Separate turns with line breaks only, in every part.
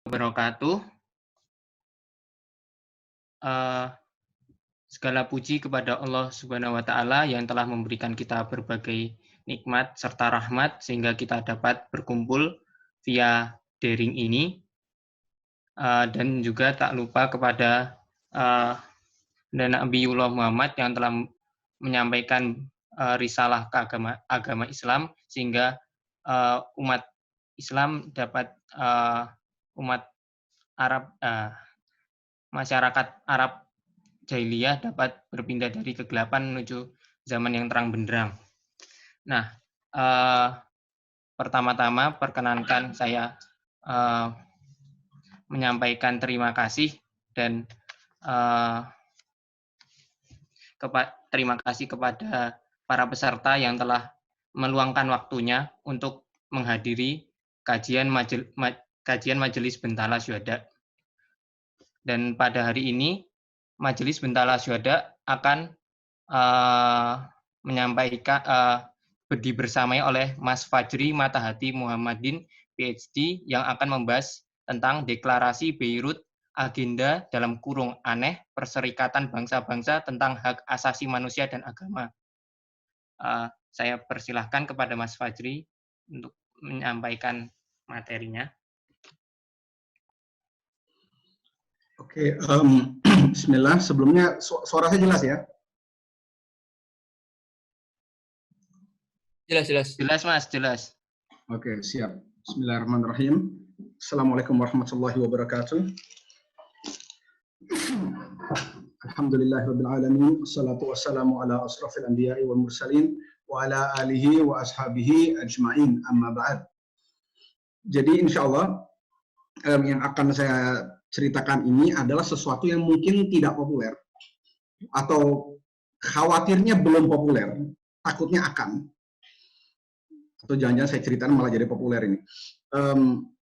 Wabarakatuh. Eee, Segala puji kepada Allah Subhanahu wa taala yang telah memberikan kita berbagai nikmat serta rahmat sehingga kita dapat berkumpul via daring ini, dan juga tak lupa kepada, eee, Nabiullah Muhammad yang telah menyampaikan, risalah ke agama Islam sehingga, umat Islam dapat, umat Arab, masyarakat Arab jahiliyah dapat berpindah dari kegelapan menuju zaman yang terang benderang. Nah, pertama-tama perkenankan saya menyampaikan terima kasih dan terima kasih kepada para peserta yang telah meluangkan waktunya untuk menghadiri kajian Majelis Bentala Syuhada. Dan pada hari ini Majelis Bentala Syuhada akan menyampaikan dibersamai oleh Mas Fajri Matahati Muhammadin, PhD, yang akan membahas tentang Deklarasi Beirut, Agenda dalam kurung aneh Perserikatan Bangsa-Bangsa tentang Hak Asasi Manusia dan Agama. Saya persilahkan kepada Mas Fajri untuk menyampaikan materinya.
Oke, Bismillah. Sebelumnya suara saya jelas ya?
Jelas.
Jelas, Mas, jelas.
Oke, siap. Bismillahirrahmanirrahim. Assalamualaikum warahmatullahi wabarakatuh. Alhamdulillahirabbil alamin. Wassalatu wassalamu ala asrafil anbiya'i wal mursalin wa ala alihi wa ashabihi ajma'in. Amma ba'd. Jadi insyaallah yang akan saya ceritakan ini adalah sesuatu yang mungkin tidak populer atau khawatirnya belum populer, takutnya akan, atau jangan-jangan saya ceritakan malah jadi populer ini.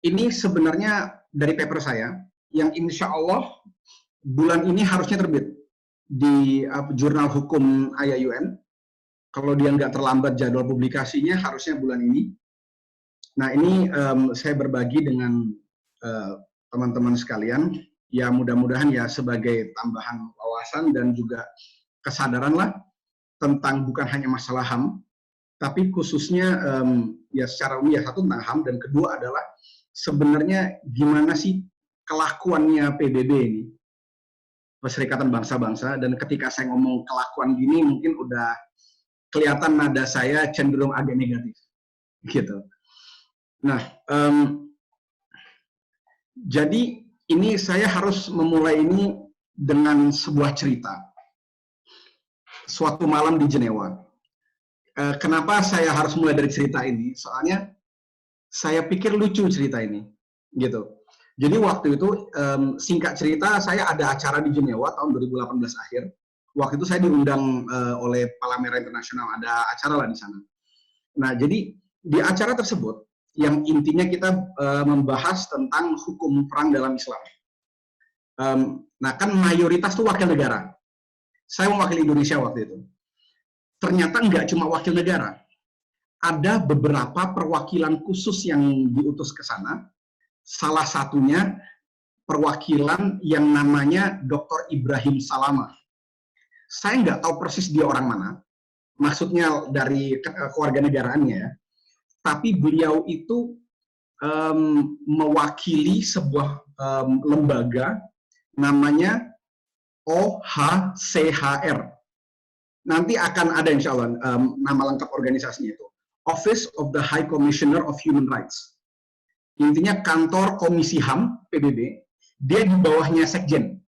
Ini sebenarnya dari paper saya yang insya Allah bulan ini harusnya terbit di jurnal hukum IAIN. Kalau dia nggak terlambat jadwal publikasinya harusnya bulan ini. Nah ini saya berbagi dengan teman-teman sekalian, ya mudah-mudahan ya sebagai tambahan wawasan dan juga kesadaran lah tentang bukan hanya masalah HAM, tapi khususnya ya secara umum ya satu tentang HAM dan kedua adalah sebenarnya gimana sih kelakuannya PBB ini, Perserikatan Bangsa-Bangsa, dan ketika saya ngomong kelakuan gini mungkin udah kelihatan nada saya cenderung agak negatif, gitu. Nah, jadi ini saya harus memulai ini dengan sebuah cerita. Suatu malam di Jenewa. Kenapa saya harus mulai dari cerita ini? Soalnya saya pikir lucu cerita ini, gitu. Jadi waktu itu singkat cerita saya ada acara di Jenewa tahun 2018 akhir. Waktu itu saya diundang oleh Palamera Internasional, ada acara lah di sana. Nah, jadi di acara tersebut yang intinya kita membahas tentang hukum perang dalam Islam. Nah kan mayoritas itu wakil negara. Saya mewakili Indonesia waktu itu. Ternyata nggak cuma wakil negara. Ada beberapa perwakilan khusus yang diutus ke sana. Salah satunya perwakilan yang namanya Dr. Ibrahim Salama. Saya nggak tahu persis dia orang mana. Maksudnya dari keluarga negaraannya ya. Tapi beliau itu mewakili sebuah lembaga namanya OHCHR. Nanti akan ada insya Allah nama lengkap organisasinya itu. Office of the High Commissioner of Human Rights. Intinya kantor Komisi HAM PBB, dia di bawahnya Sekjen.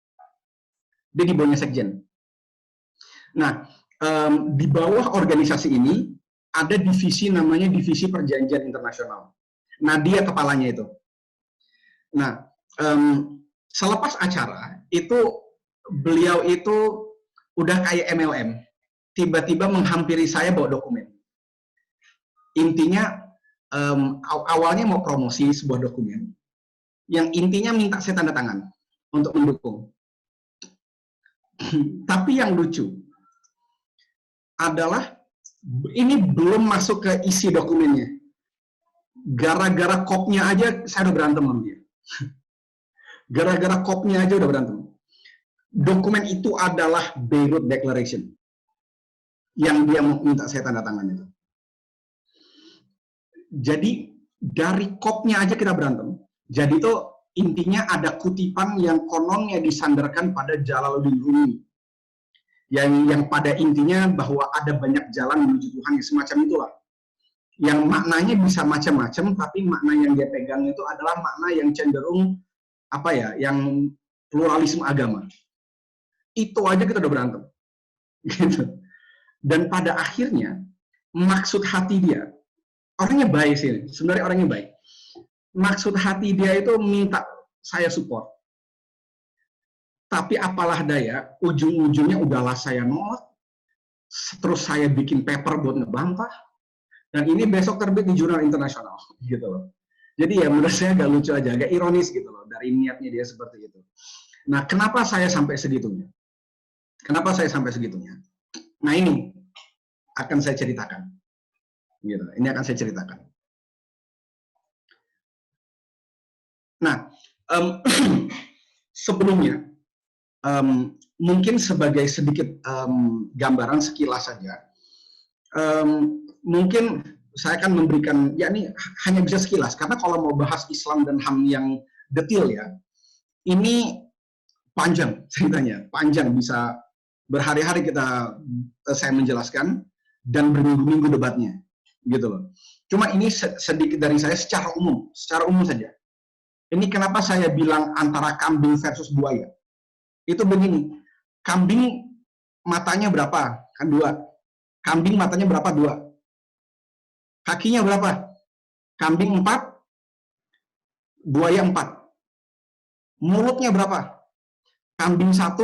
Dia di bawahnya Sekjen. Nah, di bawah organisasi ini ada divisi namanya Divisi Perjanjian Internasional. Nah, dia kepalanya itu. Nah, selepas acara, itu beliau itu udah kayak MLM. Tiba-tiba menghampiri saya bawa dokumen. Intinya, awalnya mau promosi sebuah dokumen, yang intinya minta saya tanda tangan untuk mendukung. Tapi yang lucu adalah ini belum masuk ke isi dokumennya. Gara-gara kopnya aja saya udah berantem sama dia. Gara-gara kopnya aja udah berantem. Dokumen itu adalah Beirut Declaration yang dia minta saya tanda tangan itu. Jadi dari kopnya aja kita berantem. Jadi itu intinya ada kutipan yang kononnya disandarkan pada Jalaluddin Rumi. Yang pada intinya bahwa ada banyak jalan menuju Tuhan, semacam itulah. Yang maknanya bisa macam-macam, tapi makna yang dia pegang itu adalah makna yang cenderung yang pluralisme agama. Itu aja kita udah berantem, gitu. Dan pada akhirnya maksud hati dia, orangnya baik sih, sebenarnya orangnya baik. Maksud hati dia itu minta saya support. Tapi apalah daya, ujung-ujungnya udahlah saya nolak, terus saya bikin paper buat ngebantah, dan ini besok terbit di jurnal internasional, gitu loh. Jadi ya menurut saya agak lucu aja, agak ironis gitu loh, dari niatnya dia seperti itu. Nah, kenapa saya sampai segitunya? Kenapa saya sampai segitunya? Nah, ini akan saya ceritakan. Gitu. Ini akan saya ceritakan. Nah, sebelumnya, mungkin sebagai sedikit gambaran sekilas saja, mungkin saya akan memberikan, ya ini hanya bisa sekilas, karena kalau mau bahas Islam dan HAM yang detail ya, ini panjang ceritanya, panjang, bisa berhari-hari saya menjelaskan, dan berminggu-minggu debatnya, gitu loh. Cuma ini sedikit dari saya secara umum saja. Ini kenapa saya bilang antara kambing versus buaya. Itu begini, kambing matanya berapa? Kan 2. Kambing matanya berapa? 2. Kakinya berapa? Kambing 4, buaya 4. Mulutnya berapa? Kambing 1,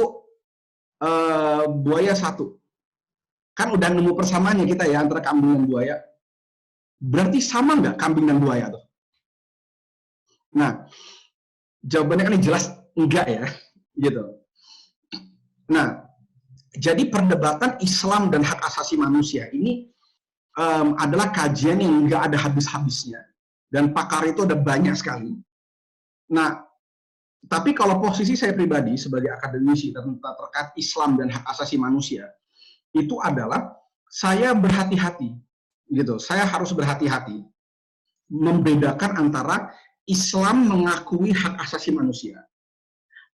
buaya 1. Kan udah nemu persamaannya kita ya antara kambing dan buaya. Berarti sama nggak kambing dan buaya tuh? Nah, jawabannya kan jelas enggak ya, gitu. Nah, jadi perdebatan Islam dan hak asasi manusia ini adalah kajian yang nggak ada habis-habisnya, dan pakar itu ada banyak sekali. Nah, tapi kalau posisi saya pribadi sebagai akademisi terkait Islam dan hak asasi manusia, itu adalah saya berhati-hati, gitu. Saya harus berhati-hati membedakan antara Islam mengakui hak asasi manusia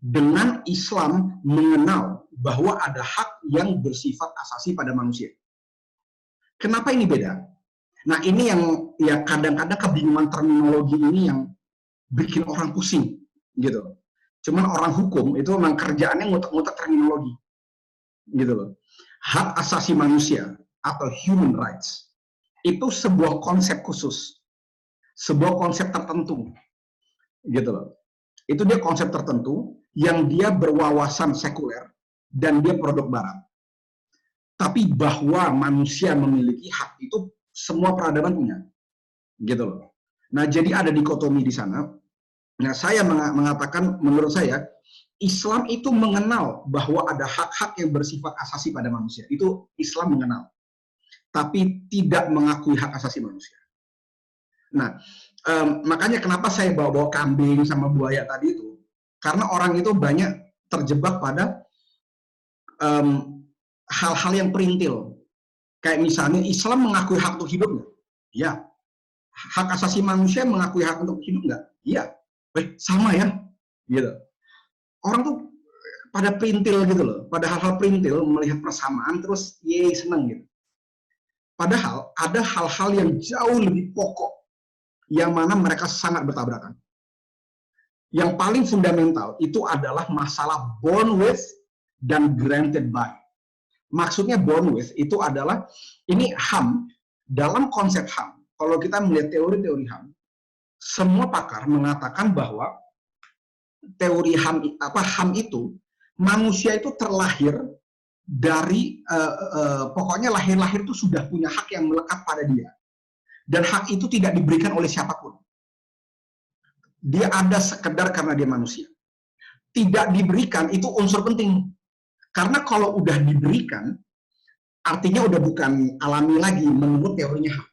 dengan Islam mengenal bahwa ada hak yang bersifat asasi pada manusia. Kenapa ini beda? Nah, ini yang ya kadang-kadang kebingungan terminologi ini yang bikin orang pusing, gitu. Cuman orang hukum itu memang kerjaannya ngutak-ngutak terminologi, gitu loh. Hak asasi manusia atau human rights itu sebuah konsep khusus, sebuah konsep tertentu, gitu loh. Itu dia konsep tertentu yang dia berwawasan sekuler dan dia produk barat. Tapi bahwa manusia memiliki hak itu semua peradaban punya, gitu loh. Nah, jadi ada dikotomi di sana. Nah, saya mengatakan, menurut saya, Islam itu mengenal bahwa ada hak-hak yang bersifat asasi pada manusia. Itu Islam mengenal. Tapi tidak mengakui hak asasi manusia. Nah, makanya kenapa saya bawa-bawa kambing sama buaya tadi itu. Karena orang itu banyak terjebak pada hal-hal yang perintil. Kayak misalnya Islam mengakui hak untuk hidup nggak? Ya. Hak asasi manusia mengakui hak untuk hidup nggak? Iya. Sama ya. Gitu. Orang tuh pada perintil gitu loh. Pada hal-hal perintil melihat persamaan terus senang gitu. Padahal ada hal-hal yang jauh lebih pokok yang mana mereka sangat bertabrakan. Yang paling fundamental itu adalah masalah born with dan granted by. Maksudnya born with itu adalah, ini HAM, dalam konsep HAM, kalau kita melihat teori-teori HAM, semua pakar mengatakan bahwa teori HAM itu, manusia itu terlahir dari, pokoknya lahir-lahir itu sudah punya hak yang melekat pada dia. Dan hak itu tidak diberikan oleh siapapun. Dia ada sekedar karena dia manusia. Tidak diberikan itu unsur penting. Karena kalau udah diberikan, artinya udah bukan alami lagi menurut teorinya hak.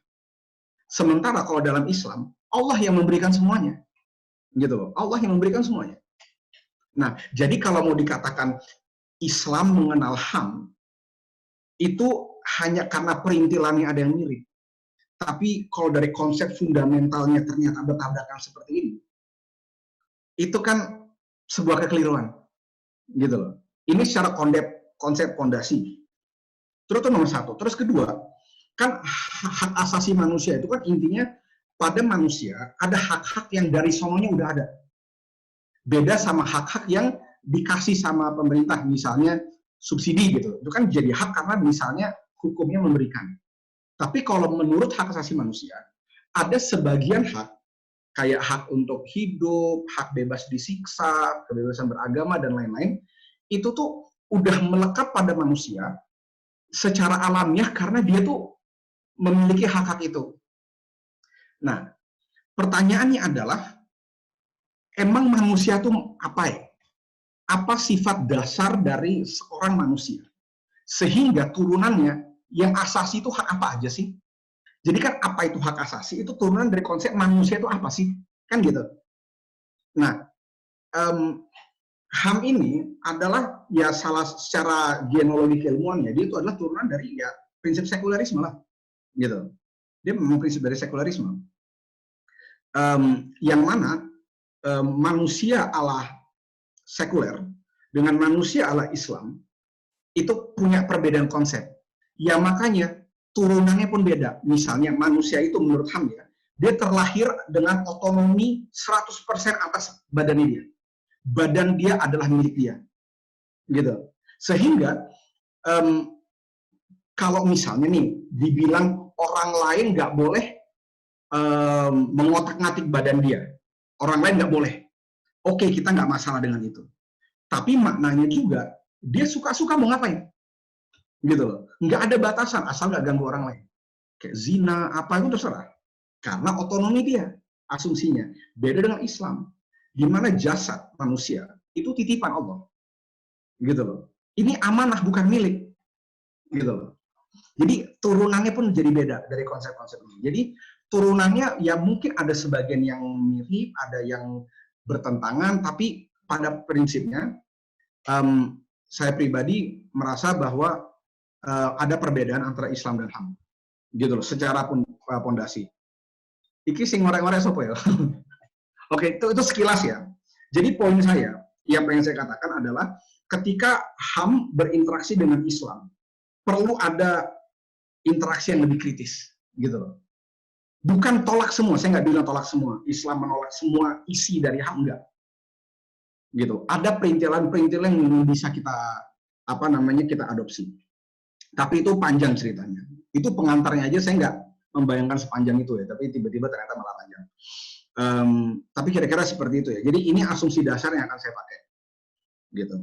Sementara kalau dalam Islam, Allah yang memberikan semuanya. Gitu loh. Allah yang memberikan semuanya. Nah, jadi kalau mau dikatakan Islam mengenal HAM, itu hanya karena perintilannya ada yang mirip. Tapi kalau dari konsep fundamentalnya ternyata bertabrakan seperti ini, itu kan sebuah kekeliruan. Gitu loh. Ini secara konsep fondasi. Terus itu nomor satu. Terus kedua, kan hak asasi manusia itu kan intinya pada manusia ada hak-hak yang dari sononya udah ada. Beda sama hak-hak yang dikasih sama pemerintah, misalnya subsidi gitu. Itu kan jadi hak karena misalnya hukumnya memberikan. Tapi kalau menurut hak asasi manusia, ada sebagian hak, kayak hak untuk hidup, hak bebas disiksa, kebebasan beragama, dan lain-lain, itu tuh udah melekat pada manusia secara alamiah karena dia tuh memiliki hak-hak itu. Nah, pertanyaannya adalah, emang manusia tuh apa ya? Apa sifat dasar dari seorang manusia? Sehingga turunannya, yang asasi itu hak apa aja sih? Jadi kan apa itu hak asasi? Itu turunan dari konsep manusia itu apa sih? Kan gitu. Nah, HAM ini adalah ya salah secara genealogi keilmuannya, dia itu adalah turunan dari ya prinsip sekularisme lah, gitu. Dia memang prinsip dari sekularisme. Yang mana manusia ala sekuler dengan manusia ala Islam itu punya perbedaan konsep. Ya makanya turunannya pun beda. Misalnya manusia itu menurut HAM ya, dia terlahir dengan otonomi 100% atas badannya dia. Badan dia adalah milik dia, gitu. Sehingga kalau misalnya nih dibilang orang lain nggak boleh mengotak-ngatik badan dia, orang lain nggak boleh. Oke, kita nggak masalah dengan itu. Tapi maknanya juga dia suka-suka mau ngapain, gitu loh. Nggak ada batasan asal nggak ganggu orang lain. Kayak zina apa itu terserah, karena otonomi dia, asumsinya. Beda dengan Islam, di mana jasad manusia itu titipan Allah, gitu loh. Ini amanah bukan milik, gitu loh. Jadi turunannya pun jadi beda dari konsep-konsep ini. Jadi turunannya ya mungkin ada sebagian yang mirip, ada yang bertentangan, tapi pada prinsipnya saya pribadi merasa bahwa ada perbedaan antara Islam dan HAM, gitu loh, secara pondasi. Iki sing ngorek-ngorek sopo ya. Oke, itu sekilas ya. Jadi poin saya yang pengen saya katakan adalah ketika HAM berinteraksi dengan Islam, perlu ada interaksi yang lebih kritis, gitu loh. Bukan tolak semua, saya nggak bilang tolak semua. Islam menolak semua isi dari HAM, enggak. Gitu. Ada perintilan-perintilan yang bisa kita kita adopsi. Tapi itu panjang ceritanya. Itu pengantarnya aja saya nggak membayangkan sepanjang itu ya, tapi tiba-tiba ternyata malah panjang. Tapi kira-kira seperti itu ya. Jadi ini asumsi dasar yang akan saya pakai, gitu.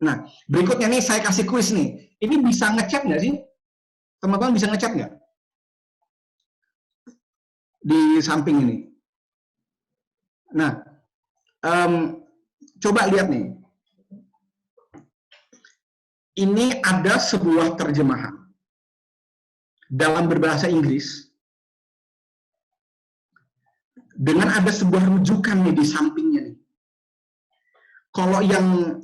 Nah, berikutnya nih saya kasih kuis nih. Ini bisa ngechat nggak sih? Teman-teman bisa ngechat nggak? Di samping ini. Nah, coba lihat nih. Ini ada sebuah terjemahan dalam berbahasa Inggris dengan ada sebuah rujukan nih di sampingnya nih. Kalau yang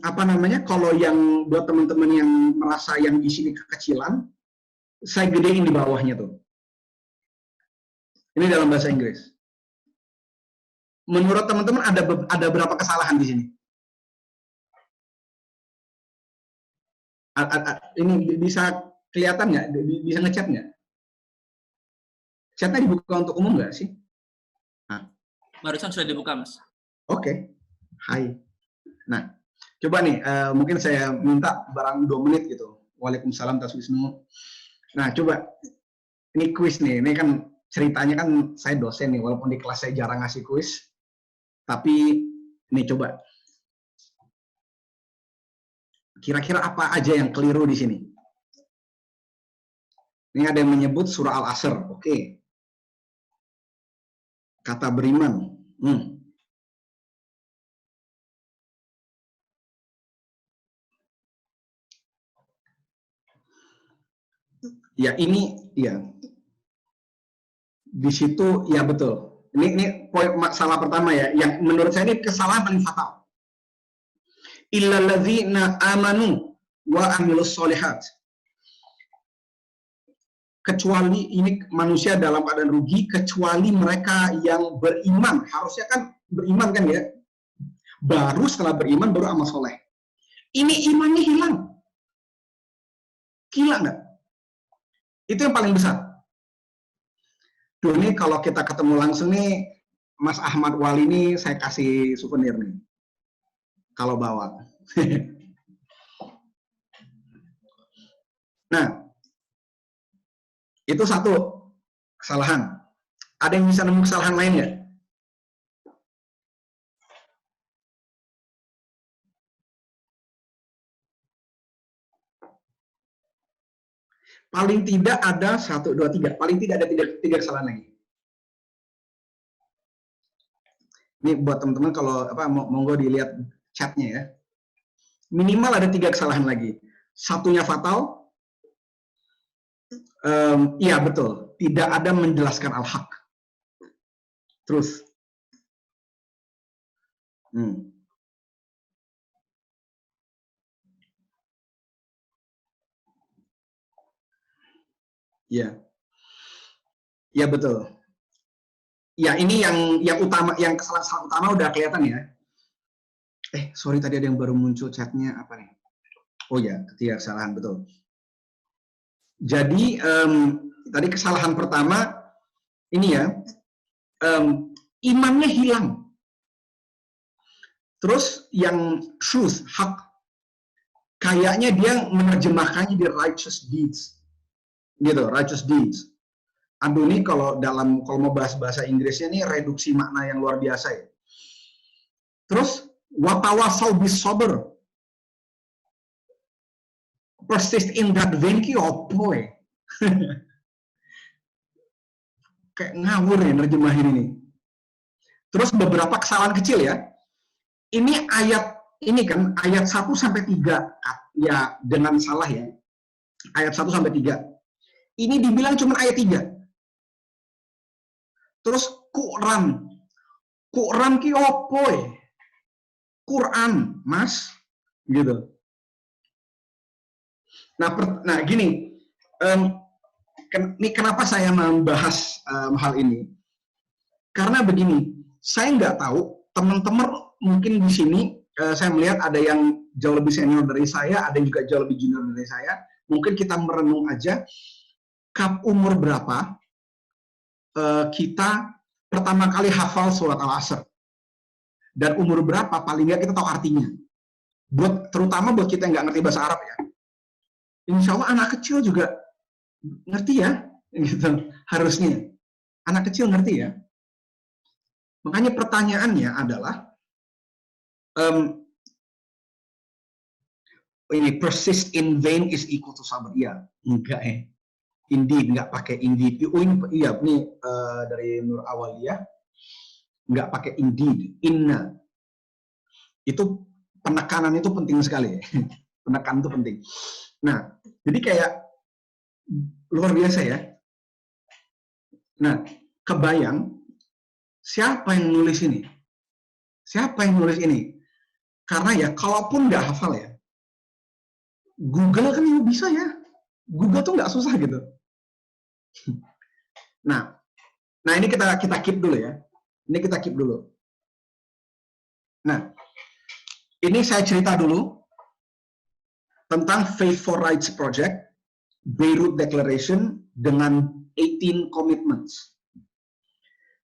kalau yang buat teman-teman yang merasa yang di sini kekecilan, saya gedein di bawahnya tuh. Ini dalam bahasa Inggris. Menurut teman-teman ada berapa kesalahan di sini? Ini bisa kelihatan nggak? Bisa ngechat nggak? Chatnya dibuka untuk umum nggak sih?
Nah. Barusan sudah dibuka, Mas.
Oke. Hai. Nah, coba nih, mungkin saya minta barang 2 menit gitu. Waalaikumsalam Taswisnu. Nah, coba. Ini kuis nih. Ini kan ceritanya kan saya dosen nih, walaupun di kelas saya jarang ngasih kuis. Tapi, ini coba. Kira-kira apa aja yang keliru di sini? Ini ada yang menyebut surah Al-Asr. Oke. Kata beriman. Ya ini ya di situ ya betul. Ini poin masalah pertama ya, yang menurut saya ini kesalahan paling fatal. Illalladzina amanu wa amilus solihat. Kecuali ini manusia dalam keadaan rugi, kecuali mereka yang beriman. Harusnya kan beriman kan ya. Baru setelah beriman baru amal soleh. Ini imannya hilang. Gila nggak? Itu yang paling besar. Duh, ini kalau kita ketemu langsung nih, Mas Ahmad Wali ini saya kasih souvenir nih. Kalau bawa. Nah, itu satu kesalahan. Ada yang bisa nemu kesalahan lain nggak? Paling tidak ada 1, 2, 3. Paling tidak ada 3 kesalahan lagi. Ini buat teman-teman kalau monggo dilihat chatnya ya. Minimal ada 3 kesalahan lagi. Satunya fatal. Iya betul. Tidak ada menjelaskan al-haq. Terus. Ya. Ya betul. Ya ini yang utama, yang kesalahan utama udah kelihatan ya. Sorry tadi ada yang baru muncul chatnya apa nih? Oh ya, ketiga kesalahan betul. Jadi tadi kesalahan pertama ini ya, imannya hilang. Terus yang truth, hak, kayaknya dia menerjemahkannya di righteous deeds, gitu, righteous deeds. Aduh nih kalau mau bahas bahasa Inggrisnya nih reduksi makna yang luar biasa ya. Terus watawasau bis sabr. Persist in that vein ki opo ya. Kayak ngawur ya nerjemahin ini. Terus beberapa kesalahan kecil ya. Ini ayat ini kan ayat 1 sampai 3 ya dengan salah ya. Ayat 1 sampai 3. Ini dibilang cuma ayat 3. Terus Quran. Quran ki opo ya? Quran, Mas. Gitu. Nah gini. Ini kenapa saya membahas hal ini? Karena begini, saya nggak tahu, teman-teman mungkin di sini, saya melihat ada yang jauh lebih senior dari saya, ada yang juga jauh lebih junior dari saya, mungkin kita merenung aja, umur berapa kita pertama kali hafal surat Al-Asr, dan umur berapa paling nggak kita tahu artinya. Terutama buat kita yang nggak ngerti bahasa Arab ya, insya Allah anak kecil juga ngerti ya, gitu. Harusnya anak kecil ngerti ya. Makanya pertanyaannya adalah ini persist in vain is equal to sabar. Iya, enggak indeed, nggak pakai indeed. Iya, ini dari Nur Awaliyah, nggak pakai indeed, inna. Itu penekanan itu penting sekali. Penekanan itu penting. Nah, jadi kayak luar biasa ya. Nah, kebayang siapa yang nulis ini? Siapa yang nulis ini? Karena ya, kalaupun nggak hafal ya, Google kan bisa ya. Google tuh nggak susah gitu. Nah ini kita keep dulu ya. Ini kita keep dulu. Nah, ini saya cerita dulu tentang Faith for Rights Project, Beirut Declaration dengan 18 commitments.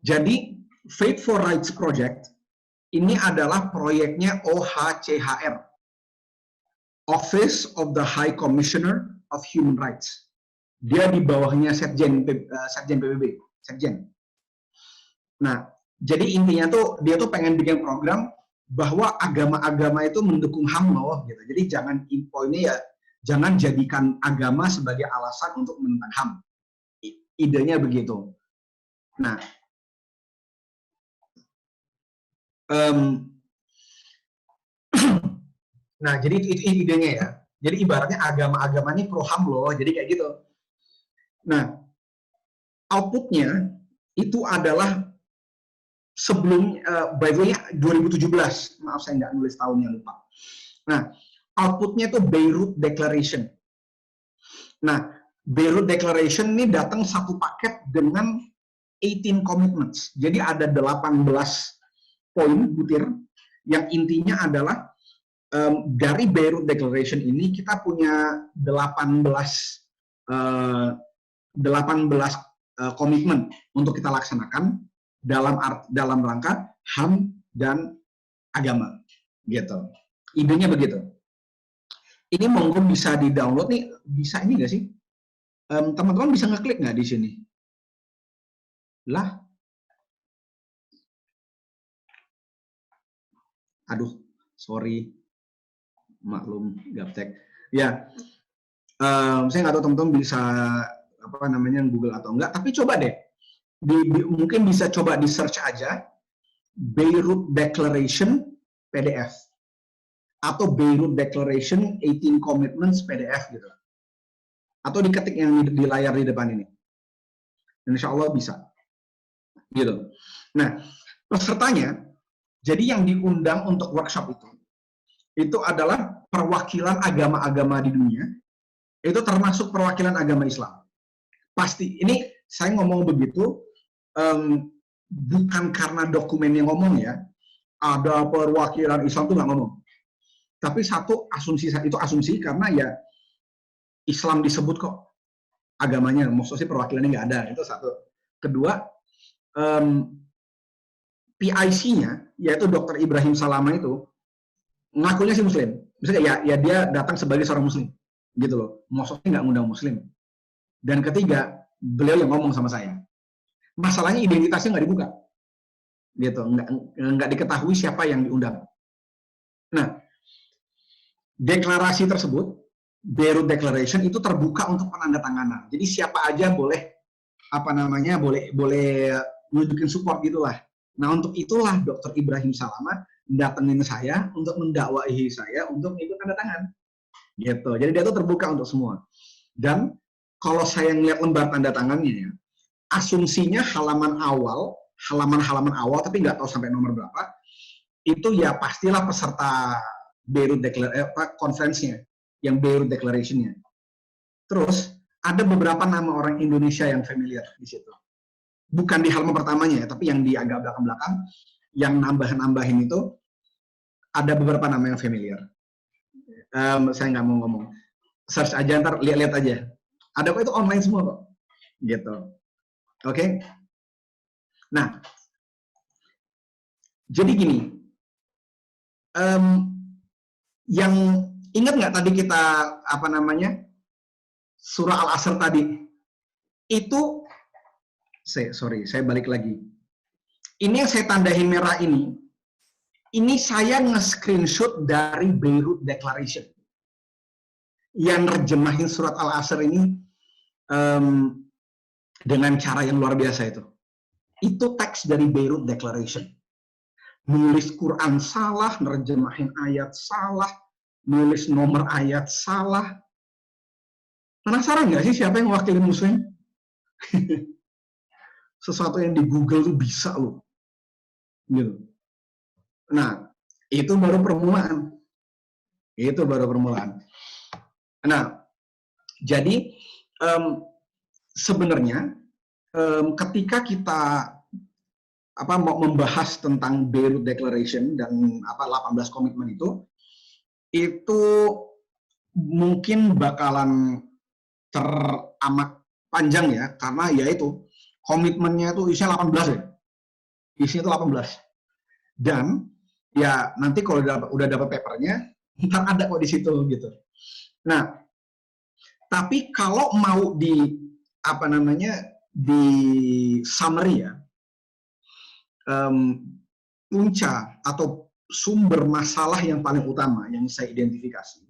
Jadi, Faith for Rights Project ini adalah proyeknya OHCHR, Office of the High Commissioner of Human Rights. Dia di bawahnya Setjen PBB, Setjen. Nah, jadi intinya tuh dia tuh pengen bikin program bahwa agama-agama itu mendukung HAM loh, gitu. Jadi poinnya ya jangan jadikan agama sebagai alasan untuk menentang HAM. Idenya begitu. Nah, nah jadi itu idenya ya. Jadi ibaratnya agama-agama ini pro HAM loh, jadi kayak gitu. Nah, outputnya itu adalah sebelum, by the way, 2017. Maaf saya nggak nulis tahunnya, lupa. Nah, outputnya itu Beirut Declaration. Nah, Beirut Declaration ini datang satu paket dengan 18 commitments. Jadi ada 18 poin butir yang intinya adalah dari Beirut Declaration ini kita punya 18 komitmen untuk kita laksanakan dalam rangka HAM dan agama, gitu. Idenya begitu. Ini monggo bisa di-download nih, bisa ini nggak sih? Teman-teman bisa ngeklik nggak di sini? Lah, aduh, sorry, maklum gaptek. Ya, saya nggak tahu teman-teman bisa apa namanya Google atau enggak, tapi coba deh, mungkin bisa coba di search aja Beirut Declaration PDF atau Beirut Declaration 18 Commitments PDF gitu, atau diketik yang di layar di depan ini, insya Allah bisa gitu. Nah, pesertanya jadi yang diundang untuk workshop itu adalah perwakilan agama-agama di dunia, itu termasuk perwakilan agama Islam. Pasti, ini saya ngomong begitu bukan karena dokumennya ngomong ya, ada perwakilan Islam tuh nggak ngomong. Tapi satu, itu asumsi karena ya Islam disebut kok agamanya, maksudnya perwakilannya nggak ada, itu satu. Kedua, PIC-nya, yaitu Dr. Ibrahim Salama itu, ngakunya sih Muslim. Misalnya ya dia datang sebagai seorang Muslim, gitu loh. Maksudnya nggak ngundang Muslim. Dan ketiga, beliau yang ngomong sama saya. Masalahnya identitasnya nggak dibuka, gitu. Nggak diketahui siapa yang diundang. Nah, deklarasi tersebut, Beirut Declaration itu terbuka untuk penandatanganan. Jadi siapa aja boleh boleh nunjukin support gitulah. Nah, untuk itulah Dr. Ibrahim Salama datengin saya untuk mendakwahi saya untuk ikut tanda tangan. Gitu. Jadi dia itu terbuka untuk semua. Dan kalau saya ngeliat lembar tanda tangannya ya, asumsinya halaman awal tapi nggak tahu sampai nomor berapa, itu ya pastilah peserta Beirut Conference-nya, yang Beirut Declaration-nya. Terus ada beberapa nama orang Indonesia yang familiar di situ. Bukan di halaman pertamanya ya, tapi yang di agak belakang-belakang, yang nambahin itu ada beberapa nama yang familiar. Saya nggak mau ngomong. Search aja, ntar lihat-lihat aja. Ada kok, itu online semua kok. Gitu. Oke? Nah, jadi gini. Yang ingat nggak tadi kita surah Al-Asr tadi? Itu saya balik lagi. Ini yang saya tandain merah ini saya nge-screenshot dari Beirut Declaration. Yang nerjemahin surat Al-Asr ini dengan cara yang luar biasa itu. Itu teks dari Beirut Declaration. Nulis Quran salah, nerjemahin ayat salah, nulis nomor ayat salah. Penasaran nggak sih siapa yang mewakili Muslim? Sesuatu yang di Google tuh bisa loh. Gitu. Nah, itu baru permulaan. Nah, jadi sebenarnya ketika kita mau membahas tentang Beirut Declaration dan 18 komitmen itu mungkin bakalan teramat panjang ya, karena ya itu komitmennya itu isinya 18 ya. Isinya itu 18. Dan ya nanti kalau udah dapat papernya, ntar ada kok di situ gitu. Nah, tapi kalau mau di summary ya, punca atau sumber masalah yang paling utama yang saya identifikasi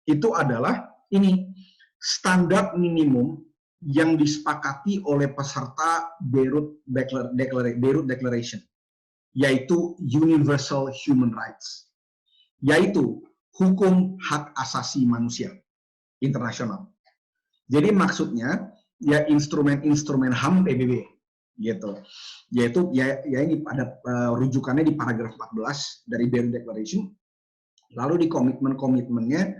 itu adalah ini standar minimum yang disepakati oleh peserta Beirut Declaration, yaitu Universal Human Rights, yaitu hukum hak asasi manusia internasional. Jadi maksudnya ya instrumen-instrumen HAM PBB gitu. Yaitu ya ini ada rujukannya di paragraf 14 dari Beirut Declaration. Lalu di komitmen-komitmennya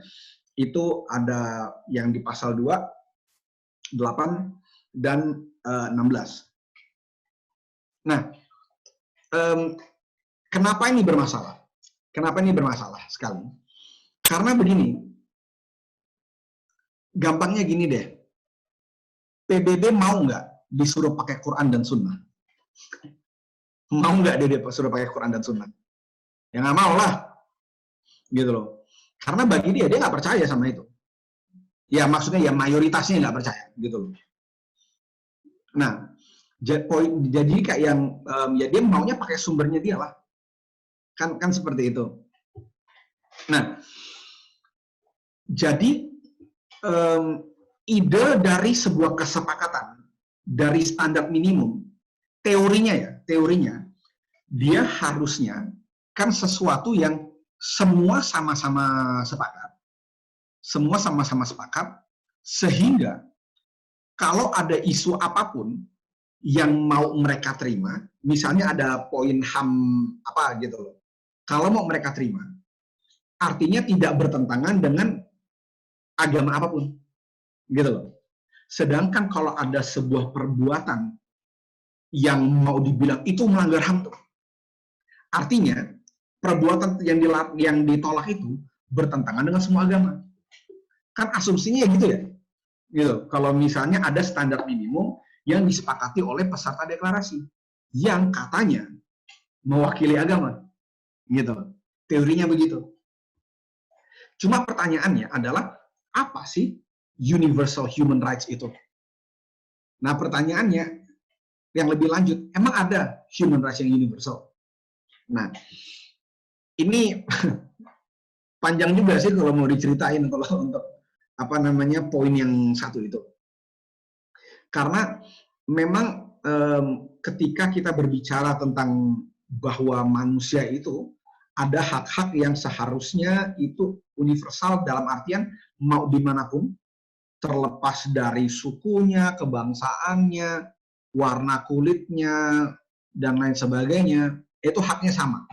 itu ada yang di pasal 2, 8 dan 16. Nah, kenapa ini bermasalah? Kenapa ini bermasalah sekali? Karena begini, gampangnya gini deh, PBB mau nggak disuruh pakai Quran dan Sunnah? Mau nggak dia disuruh pakai Quran dan Sunnah? Ya nggak mau lah, gitu loh. Karena bagi dia nggak percaya sama itu. Ya maksudnya ya mayoritasnya nggak percaya, gitu loh. Nah, jadi kayak yang ya dia maunya pakai sumbernya dia lah, kan seperti itu. Nah, jadi ide dari sebuah kesepakatan dari standar minimum, teorinya dia harusnya kan sesuatu yang semua sama-sama sepakat, sehingga kalau ada isu apapun yang mau mereka terima, misalnya ada poin HAM apa gitu loh, kalau mau mereka terima, artinya tidak bertentangan dengan agama apapun, gitu loh. Sedangkan kalau ada sebuah perbuatan yang mau dibilang itu melanggar HAM tuh, artinya perbuatan yang ditolak itu bertentangan dengan semua agama. Kan asumsinya ya gitu ya. Gitu. Kalau misalnya ada standar minimum yang disepakati oleh peserta deklarasi yang katanya mewakili agama. Gitu. Teorinya begitu. Cuma pertanyaannya adalah apa sih universal human rights itu? Nah, pertanyaannya yang lebih lanjut, emang ada human rights yang universal? Nah, ini panjang juga sih kalau mau diceritain kalau untuk apa namanya poin yang satu itu. Karena memang ketika kita berbicara tentang bahwa manusia itu ada hak-hak yang seharusnya itu universal dalam artian mau dimanapun, terlepas dari sukunya, kebangsaannya, warna kulitnya, dan lain sebagainya, itu haknya sama.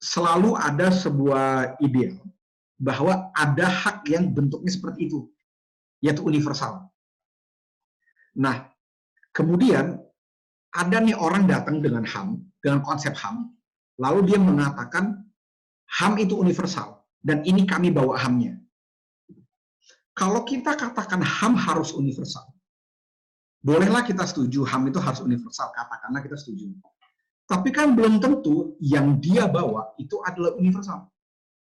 Selalu ada sebuah ideal bahwa ada hak yang bentuknya seperti itu, yaitu universal. Nah, kemudian ada nih orang datang dengan HAM, dengan konsep HAM, lalu dia mengatakan HAM itu universal, dan ini kami bawa HAM-nya. Kalau kita katakan HAM harus universal, bolehlah kita setuju HAM itu harus universal, katakanlah kita setuju. Tapi kan belum tentu yang dia bawa itu adalah universal.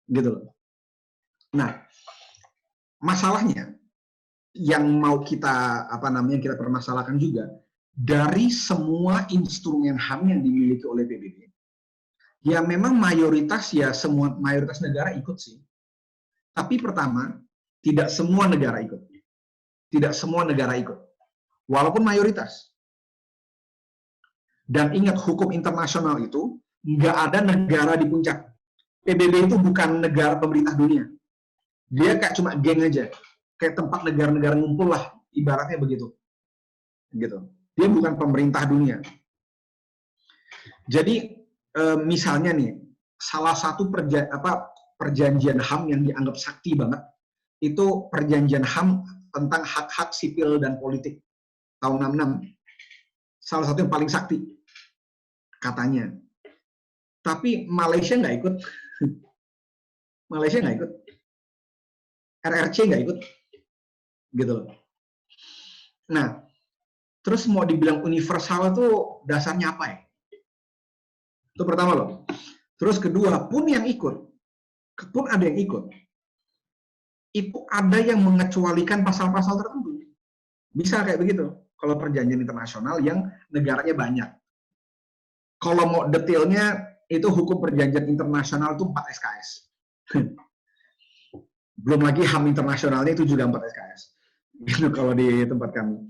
Gitu loh. Nah, masalahnya yang mau kita kita permasalahkan juga dari semua instrumen HAM yang dimiliki oleh PBB, ya memang mayoritas negara ikut sih. Tapi pertama, tidak semua negara ikut. Tidak semua negara ikut. Walaupun mayoritas. Dan ingat, hukum internasional itu nggak ada negara di puncak. PBB itu bukan negara pemerintah dunia. Dia kayak cuma geng aja. Kayak tempat negara-negara ngumpul lah, ibaratnya begitu. Gitu. Dia bukan pemerintah dunia. Jadi misalnya nih, salah satu perjanjian HAM yang dianggap sakti banget itu perjanjian HAM tentang hak-hak sipil dan politik tahun 66. Salah satu yang paling sakti katanya. Tapi Malaysia nggak ikut. Malaysia nggak ikut. RRC nggak ikut. Gitu loh. Nah, terus mau dibilang universal itu dasarnya apa ya? Itu pertama loh. Terus kedua, pun ada yang ikut, itu ada yang mengecualikan pasal-pasal tertentu. Bisa kayak begitu. Kalau perjanjian internasional yang negaranya banyak. Kalau mau detailnya, itu hukum perjanjian internasional itu 4 SKS. Belum lagi HAM internasionalnya itu juga 4 SKS. Gitu kalau di tempat kami.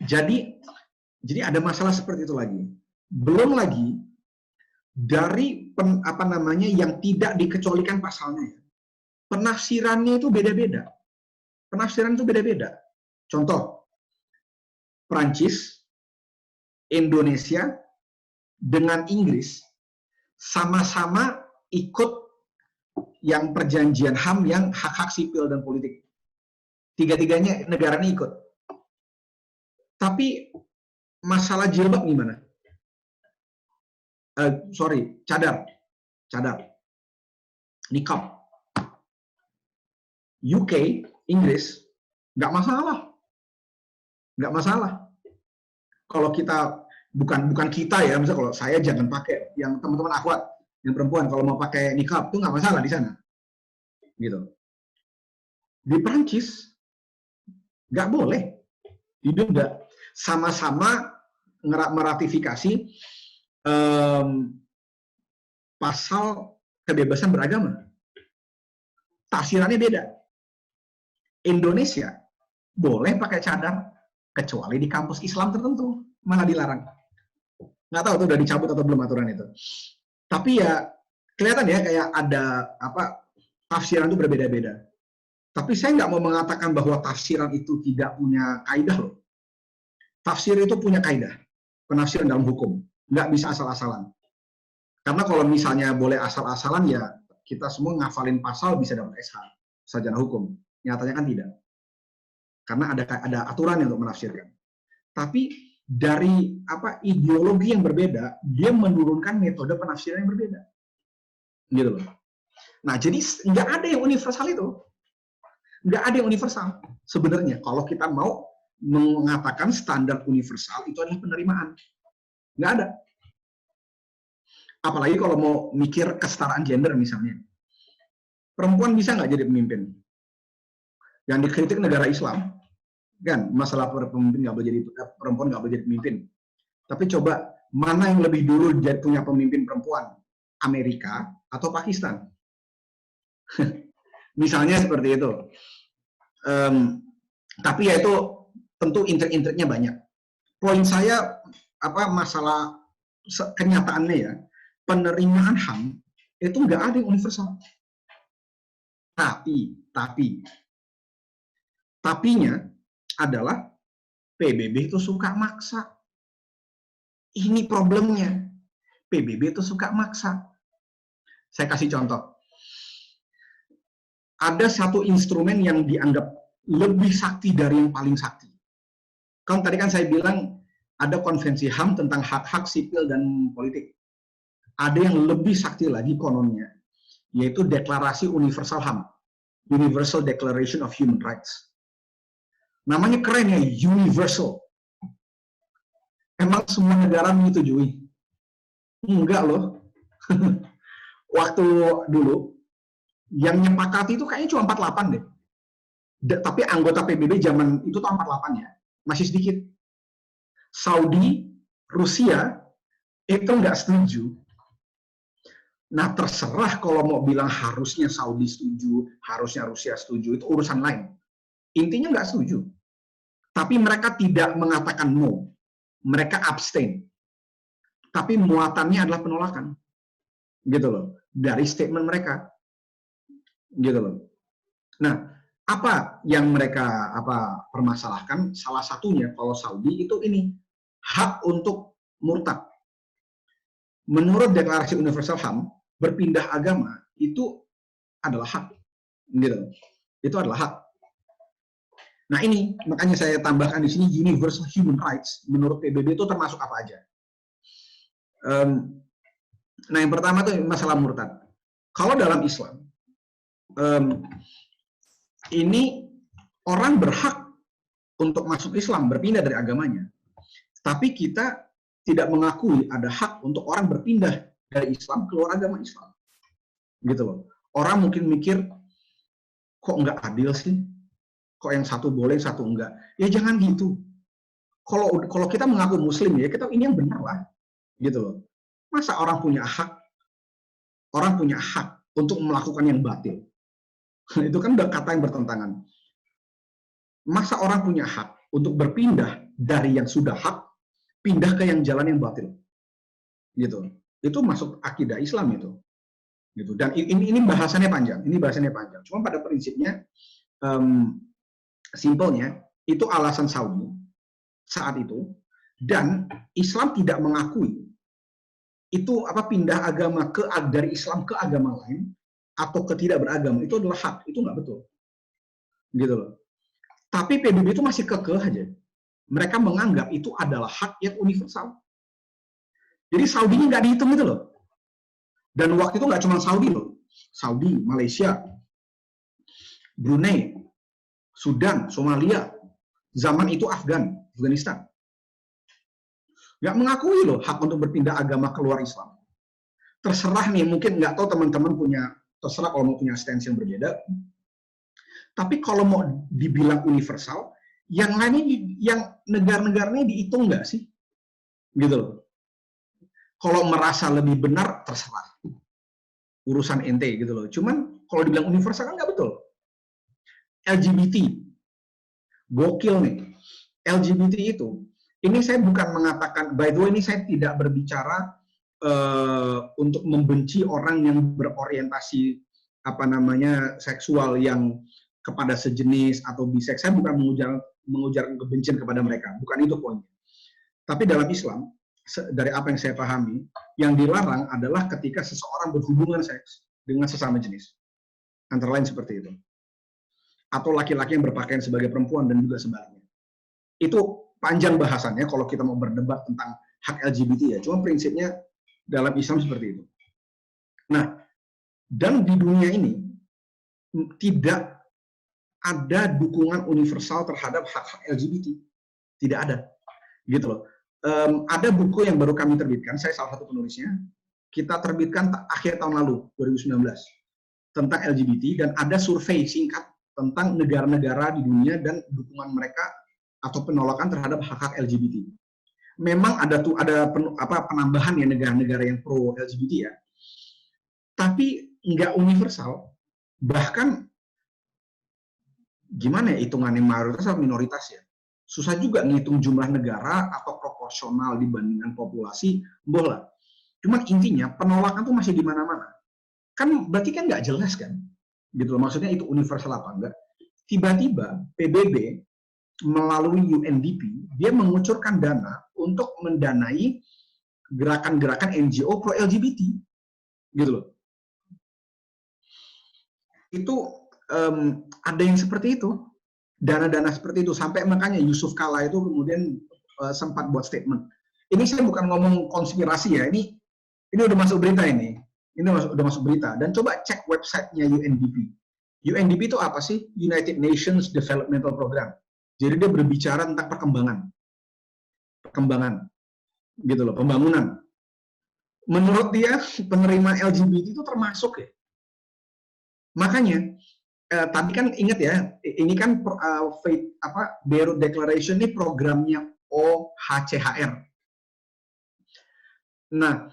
Jadi ada masalah seperti itu lagi. Belum lagi dari yang tidak dikecualikan pasalnya. Penafsirannya itu beda-beda. Contoh, Prancis, Indonesia, dengan Inggris sama-sama ikut yang perjanjian HAM yang hak-hak sipil dan politik. Tiga-tiganya negara ini ikut. Tapi masalah jilbab gimana? Cadar. Niqab. UK, Inggris, nggak masalah. Kalau kita bukan kita ya, misalnya kalau saya jangan pakai, yang teman-teman akhwat, yang perempuan kalau mau pakai niqab tuh nggak masalah di sana, gitu. Di Prancis nggak boleh, tidak sama-sama meratifikasi pasal kebebasan beragama. Tafsirannya beda. Indonesia boleh pakai cadar kecuali di kampus Islam tertentu, malah dilarang. Nggak tahu tuh udah dicabut atau belum aturan itu. Tapi ya kelihatan ya kayak ada tafsiran itu berbeda-beda. Tapi saya nggak mau mengatakan bahwa tafsiran itu tidak punya kaidah loh. Tafsir itu punya kaidah, penafsiran dalam hukum, nggak bisa asal-asalan. Karena kalau misalnya boleh asal-asalan ya kita semua ngafalin pasal bisa dapat SH, sarjana hukum. Nyatanya kan tidak. Karena ada aturan untuk menafsirkan. Tapi dari ideologi yang berbeda, dia menurunkan metode penafsiran yang berbeda. Gitu loh. Nah, jadi nggak ada yang universal itu. Nggak ada yang universal. Sebenarnya, kalau kita mau mengatakan standar universal, itu adalah penerimaan. Nggak ada. Apalagi kalau mau mikir kesetaraan gender misalnya. Perempuan bisa nggak jadi pemimpin? Yang dikritik negara Islam, kan masalah perempuan nggak boleh jadi pemimpin. Tapi coba mana yang lebih dulu punya pemimpin perempuan, Amerika atau Pakistan? Misalnya seperti itu. Tapi ya itu tentu intrik-intriknya banyak. Poin saya masalah kenyataannya ya, penerimaan HAM itu nggak ada yang universal. Tapinya adalah PBB itu suka maksa. Ini problemnya. PBB itu suka maksa. Saya kasih contoh. Ada satu instrumen yang dianggap lebih sakti dari yang paling sakti. Kan tadi kan saya bilang ada konvensi HAM tentang hak-hak sipil dan politik. Ada yang lebih sakti lagi kononnya, yaitu Deklarasi Universal HAM, Universal Declaration of Human Rights. Namanya keren ya, universal. Emang semua negara menyetujui? Enggak loh. Waktu dulu, yang nyepakati itu kayaknya cuma 48 deh. Tapi anggota PBB zaman itu tahun 48 ya, masih sedikit. Saudi, Rusia, itu nggak setuju. Nah terserah kalau mau bilang harusnya Saudi setuju, harusnya Rusia setuju, itu urusan lain. Intinya nggak setuju. Tapi mereka tidak mengatakan no. Mereka abstain. Tapi muatannya adalah penolakan. Gitu loh. Dari statement mereka. Gitu loh. Nah, apa yang mereka permasalahkan? Salah satunya kalau Saudi itu ini. Hak untuk murtad. Menurut Deklarasi Universal HAM, berpindah agama itu adalah hak. Gitu. Itu adalah hak. Nah ini, makanya saya tambahkan di sini Universal Human Rights, menurut PBB itu termasuk apa aja. Nah yang pertama itu masalah murtad. Kalau dalam Islam, ini orang berhak untuk masuk Islam, berpindah dari agamanya. Tapi kita tidak mengakui ada hak untuk orang berpindah dari Islam keluar agama Islam. Gitu loh. Orang mungkin mikir, kok nggak adil sih? Kok yang satu boleh, satu enggak? Ya jangan gitu. Kalau kita mengaku Muslim ya, kita ini yang benar lah, gitu loh. Masa orang punya hak untuk melakukan yang batil? Itu kan udah kata yang bertentangan. Masa orang punya hak untuk berpindah dari yang sudah hak, pindah ke yang jalan yang batil? Gitu. Itu masuk akidah Islam itu. Gitu. Dan ini bahasannya panjang. Cuma pada prinsipnya, simpelnya, Itu alasan Saudi saat itu, dan Islam tidak mengakui itu pindah agama dari Islam ke agama lain atau ke tidak beragama, itu adalah hak, itu nggak betul, gitu loh. Tapi PBB itu masih kekeh aja. Mereka menganggap itu adalah hak yang universal. Jadi Saudi nggak dihitung itu loh. Dan waktu itu nggak cuma Saudi loh, Saudi, Malaysia, Brunei, Sudan, Somalia, zaman itu Afghanistan. Nggak mengakui loh hak untuk berpindah agama keluar Islam. Terserah nih, mungkin nggak tahu teman-teman terserah kalau mau punya stance yang berbeda. Tapi kalau mau dibilang universal, yang lainnya, yang negara-negaranya dihitung nggak sih? Gitu loh. Kalau merasa lebih benar, terserah. Urusan ente gitu loh. Cuman kalau dibilang universal kan nggak betul. LGBT. Gokil nih. LGBT itu, ini saya bukan mengatakan, by the way ini saya tidak berbicara untuk membenci orang yang berorientasi seksual yang kepada sejenis atau biseks. Saya bukan mengujarkan kebencian kepada mereka, bukan itu poinnya. Tapi dalam Islam, dari apa yang saya pahami, yang dilarang adalah ketika seseorang berhubungan seks dengan sesama jenis, antara lain seperti itu, atau laki-laki yang berpakaian sebagai perempuan dan juga sebaliknya. Itu panjang bahasannya kalau kita mau berdebat tentang hak LGBT ya. Cuma prinsipnya dalam Islam seperti itu. Nah, dan di dunia ini tidak ada dukungan universal terhadap hak-hak LGBT. Tidak ada. Gitu loh. Ada buku yang baru kami terbitkan, saya salah satu penulisnya. Kita terbitkan akhir tahun lalu, 2019, tentang LGBT, dan ada survei singkat tentang negara-negara di dunia dan dukungan mereka atau penolakan terhadap hak-hak LGBT. Memang ada penambahan ya negara-negara yang pro LGBT ya, tapi nggak universal. Bahkan gimana ya hitungannya mayoritas atau minoritas ya? Susah juga ngitung jumlah negara atau proporsional dibandingkan populasi, bola. Cuman intinya penolakan tuh masih di mana-mana. Kan berarti kan nggak jelas kan? Gitu loh, maksudnya itu universal apa enggak? Tiba-tiba PBB melalui UNDP, dia mengucurkan dana untuk mendanai gerakan-gerakan NGO pro LGBT, gitu loh. Itu ada yang seperti itu, dana-dana seperti itu, sampai makanya Yusuf Kala itu kemudian sempat buat statement. Ini saya bukan ngomong konspirasi ya, ini udah masuk berita ini udah masuk berita, dan coba cek websitenya UNDP. UNDP itu apa sih? United Nations Developmental Program. Jadi dia berbicara tentang perkembangan, gitu loh, pembangunan. Menurut dia penerima LGBT itu termasuk ya. Makanya tadi kan ingat ya, ini kan Beirut Declaration ini programnya OHCHR. Nah,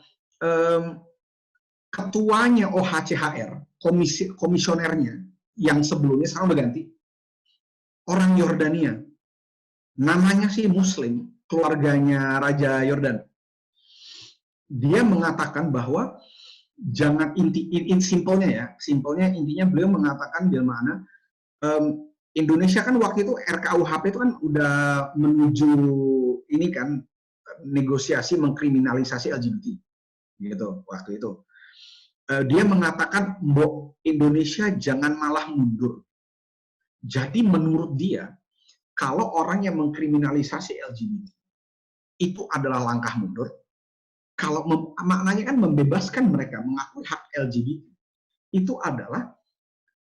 ketuanya OHCHR, komisionernya yang sebelumnya sekarang udah ganti, orang Yordania, namanya sih Muslim, keluarganya Raja Yordan. Dia mengatakan bahwa jangan simpelnya intinya beliau mengatakan di mana Indonesia kan waktu itu RKUHP itu kan udah menuju ini kan negosiasi mengkriminalisasi LGBT gitu waktu itu. Dia mengatakan Indonesia jangan malah mundur. Jadi menurut dia, kalau orang yang mengkriminalisasi LGBT itu adalah langkah mundur, kalau maknanya kan membebaskan mereka mengakui hak LGBT, itu adalah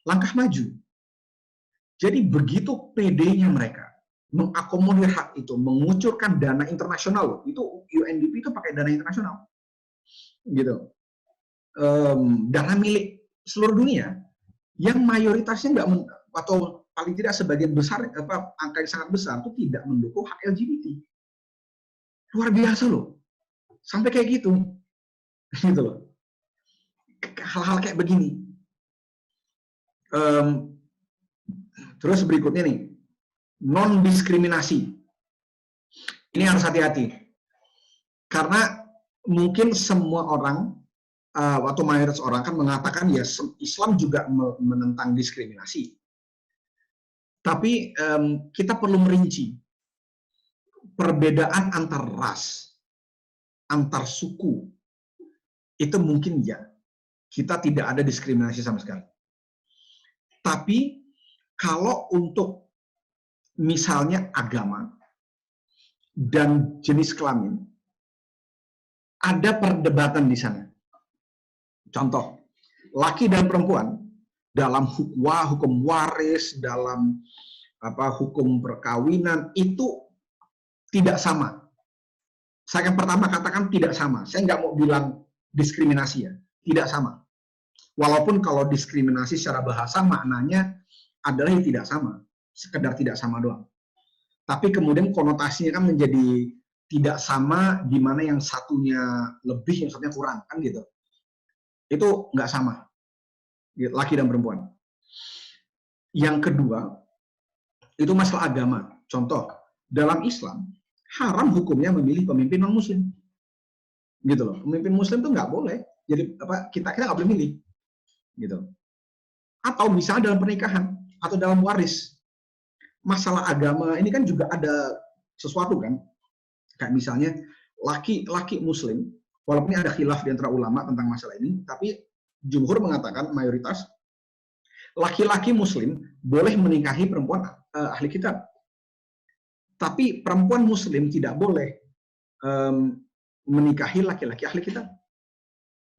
langkah maju. Jadi begitu PD-nya mereka mengakomodir hak itu, mengucurkan dana internasional, itu UNDP itu pakai dana internasional, gitu, dana milik seluruh dunia, yang mayoritasnya nggak atau paling tidak sebagian besar, angka yang sangat besar itu tidak mendukung hak LGBT. Luar biasa loh, sampai kayak gitu loh. Hal-hal kayak begini. Terus berikutnya nih, non diskriminasi. Ini harus hati-hati, karena mungkin semua orang atau mayoritas orang kan mengatakan ya Islam juga menentang diskriminasi. Tapi kita perlu merinci perbedaan antar ras, antar suku, itu mungkin ya, kita tidak ada diskriminasi sama sekali. Tapi kalau untuk misalnya agama dan jenis kelamin, ada perdebatan di sana. Contoh, laki dan perempuan dalam hukum waris, dalam hukum perkawinan itu tidak sama. Saya yang pertama katakan tidak sama. Saya nggak mau bilang diskriminasi ya, tidak sama. Walaupun kalau diskriminasi secara bahasa maknanya adalah yang tidak sama, sekedar tidak sama doang. Tapi kemudian konotasinya kan menjadi tidak sama, di mana yang satunya lebih, yang satunya kurang, kan gitu. Itu nggak sama, laki dan perempuan. Yang kedua, itu masalah agama. Contoh, dalam Islam, haram hukumnya memilih pemimpin non-muslim. Gitu loh, pemimpin muslim itu nggak boleh. Jadi kita nggak boleh milih. Gitu. Atau misalnya dalam pernikahan, atau dalam waris. Masalah agama ini kan juga ada sesuatu kan. Kayak misalnya, laki muslim, walaupun ada khilaf di antara ulama tentang masalah ini, tapi jumhur mengatakan, mayoritas, laki-laki muslim boleh menikahi perempuan ahli kitab. Tapi perempuan muslim tidak boleh menikahi laki-laki ahli kitab.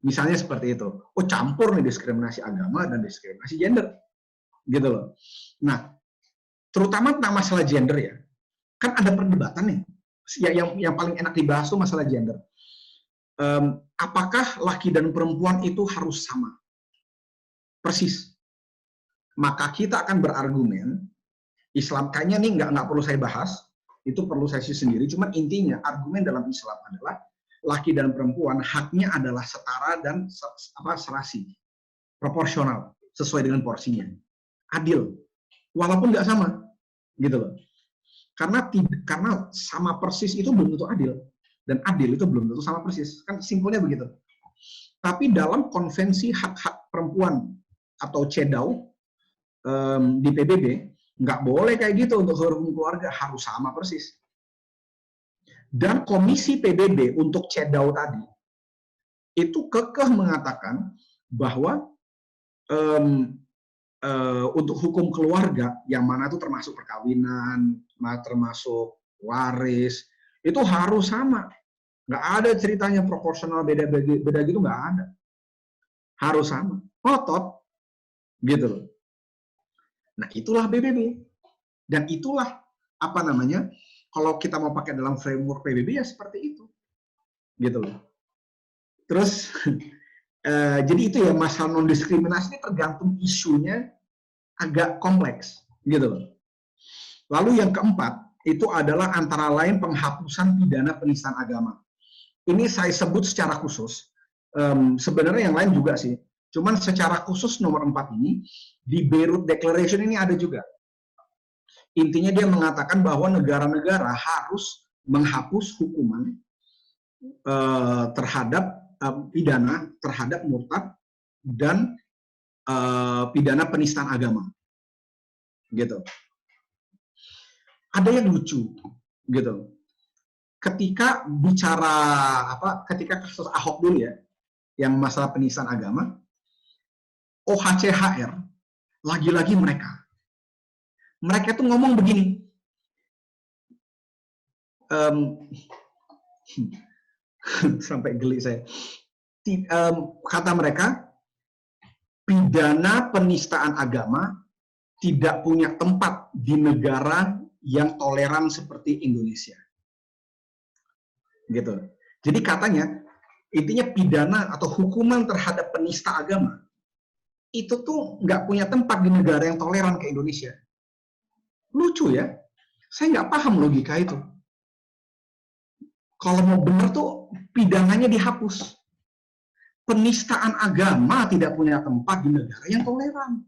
Misalnya seperti itu. Oh, campur nih diskriminasi agama dan diskriminasi gender. Gitu loh. Nah, terutama tentang masalah gender ya. Kan ada perdebatan nih. Yang paling enak dibahas tuh masalah gender. Apakah laki dan perempuan itu harus sama? Persis. Maka kita akan berargumen, Islam kayaknya nih nggak perlu saya bahas, itu perlu sesi sendiri. Cuman intinya argumen dalam Islam adalah laki dan perempuan haknya adalah setara dan serasi, proporsional, sesuai dengan porsinya, adil, walaupun nggak sama, gitu loh. Karena sama persis itu belum tentu adil, dan adil itu belum tentu sama persis, kan simpelnya begitu. Tapi dalam konvensi hak-hak perempuan atau CEDAW di PBB nggak boleh kayak gitu untuk hukum keluarga, harus sama persis. Dan komisi PBB untuk CEDAW tadi itu kekeh mengatakan bahwa untuk hukum keluarga yang mana itu termasuk perkawinan, termasuk waris, itu harus sama. Nggak ada ceritanya proporsional beda gitu, nggak ada. Harus sama, otot, gitu loh. Nah, itulah PBB. Dan itulah kalau kita mau pakai dalam framework PBB ya seperti itu, gitu loh. Terus jadi itu ya, masalah non diskriminasi ini tergantung isunya, agak kompleks, gitu loh. Lalu yang keempat itu adalah antara lain penghapusan pidana penistaan agama. Ini saya sebut secara khusus. Sebenarnya yang lain juga sih. Cuman secara khusus nomor 4 ini di Beirut Declaration ini ada juga. Intinya dia mengatakan bahwa negara-negara harus menghapus hukuman terhadap pidana terhadap murtad dan pidana penistaan agama, gitu. Ada yang lucu, gitu. Ketika ketika kasus Ahok dulu ya, yang masalah penistaan agama, OHCHR, lagi-lagi mereka tuh ngomong begini, sampai geli saya. Kata mereka, pidana penistaan agama tidak punya tempat di negara yang toleran seperti Indonesia. Gitu. Jadi katanya, intinya pidana atau hukuman terhadap penista agama itu tuh nggak punya tempat di negara yang toleran kayak Indonesia. Lucu ya, saya nggak paham logika itu. Kalau mau benar tuh pidananya dihapus. Penistaan agama tidak punya tempat di negara yang toleran.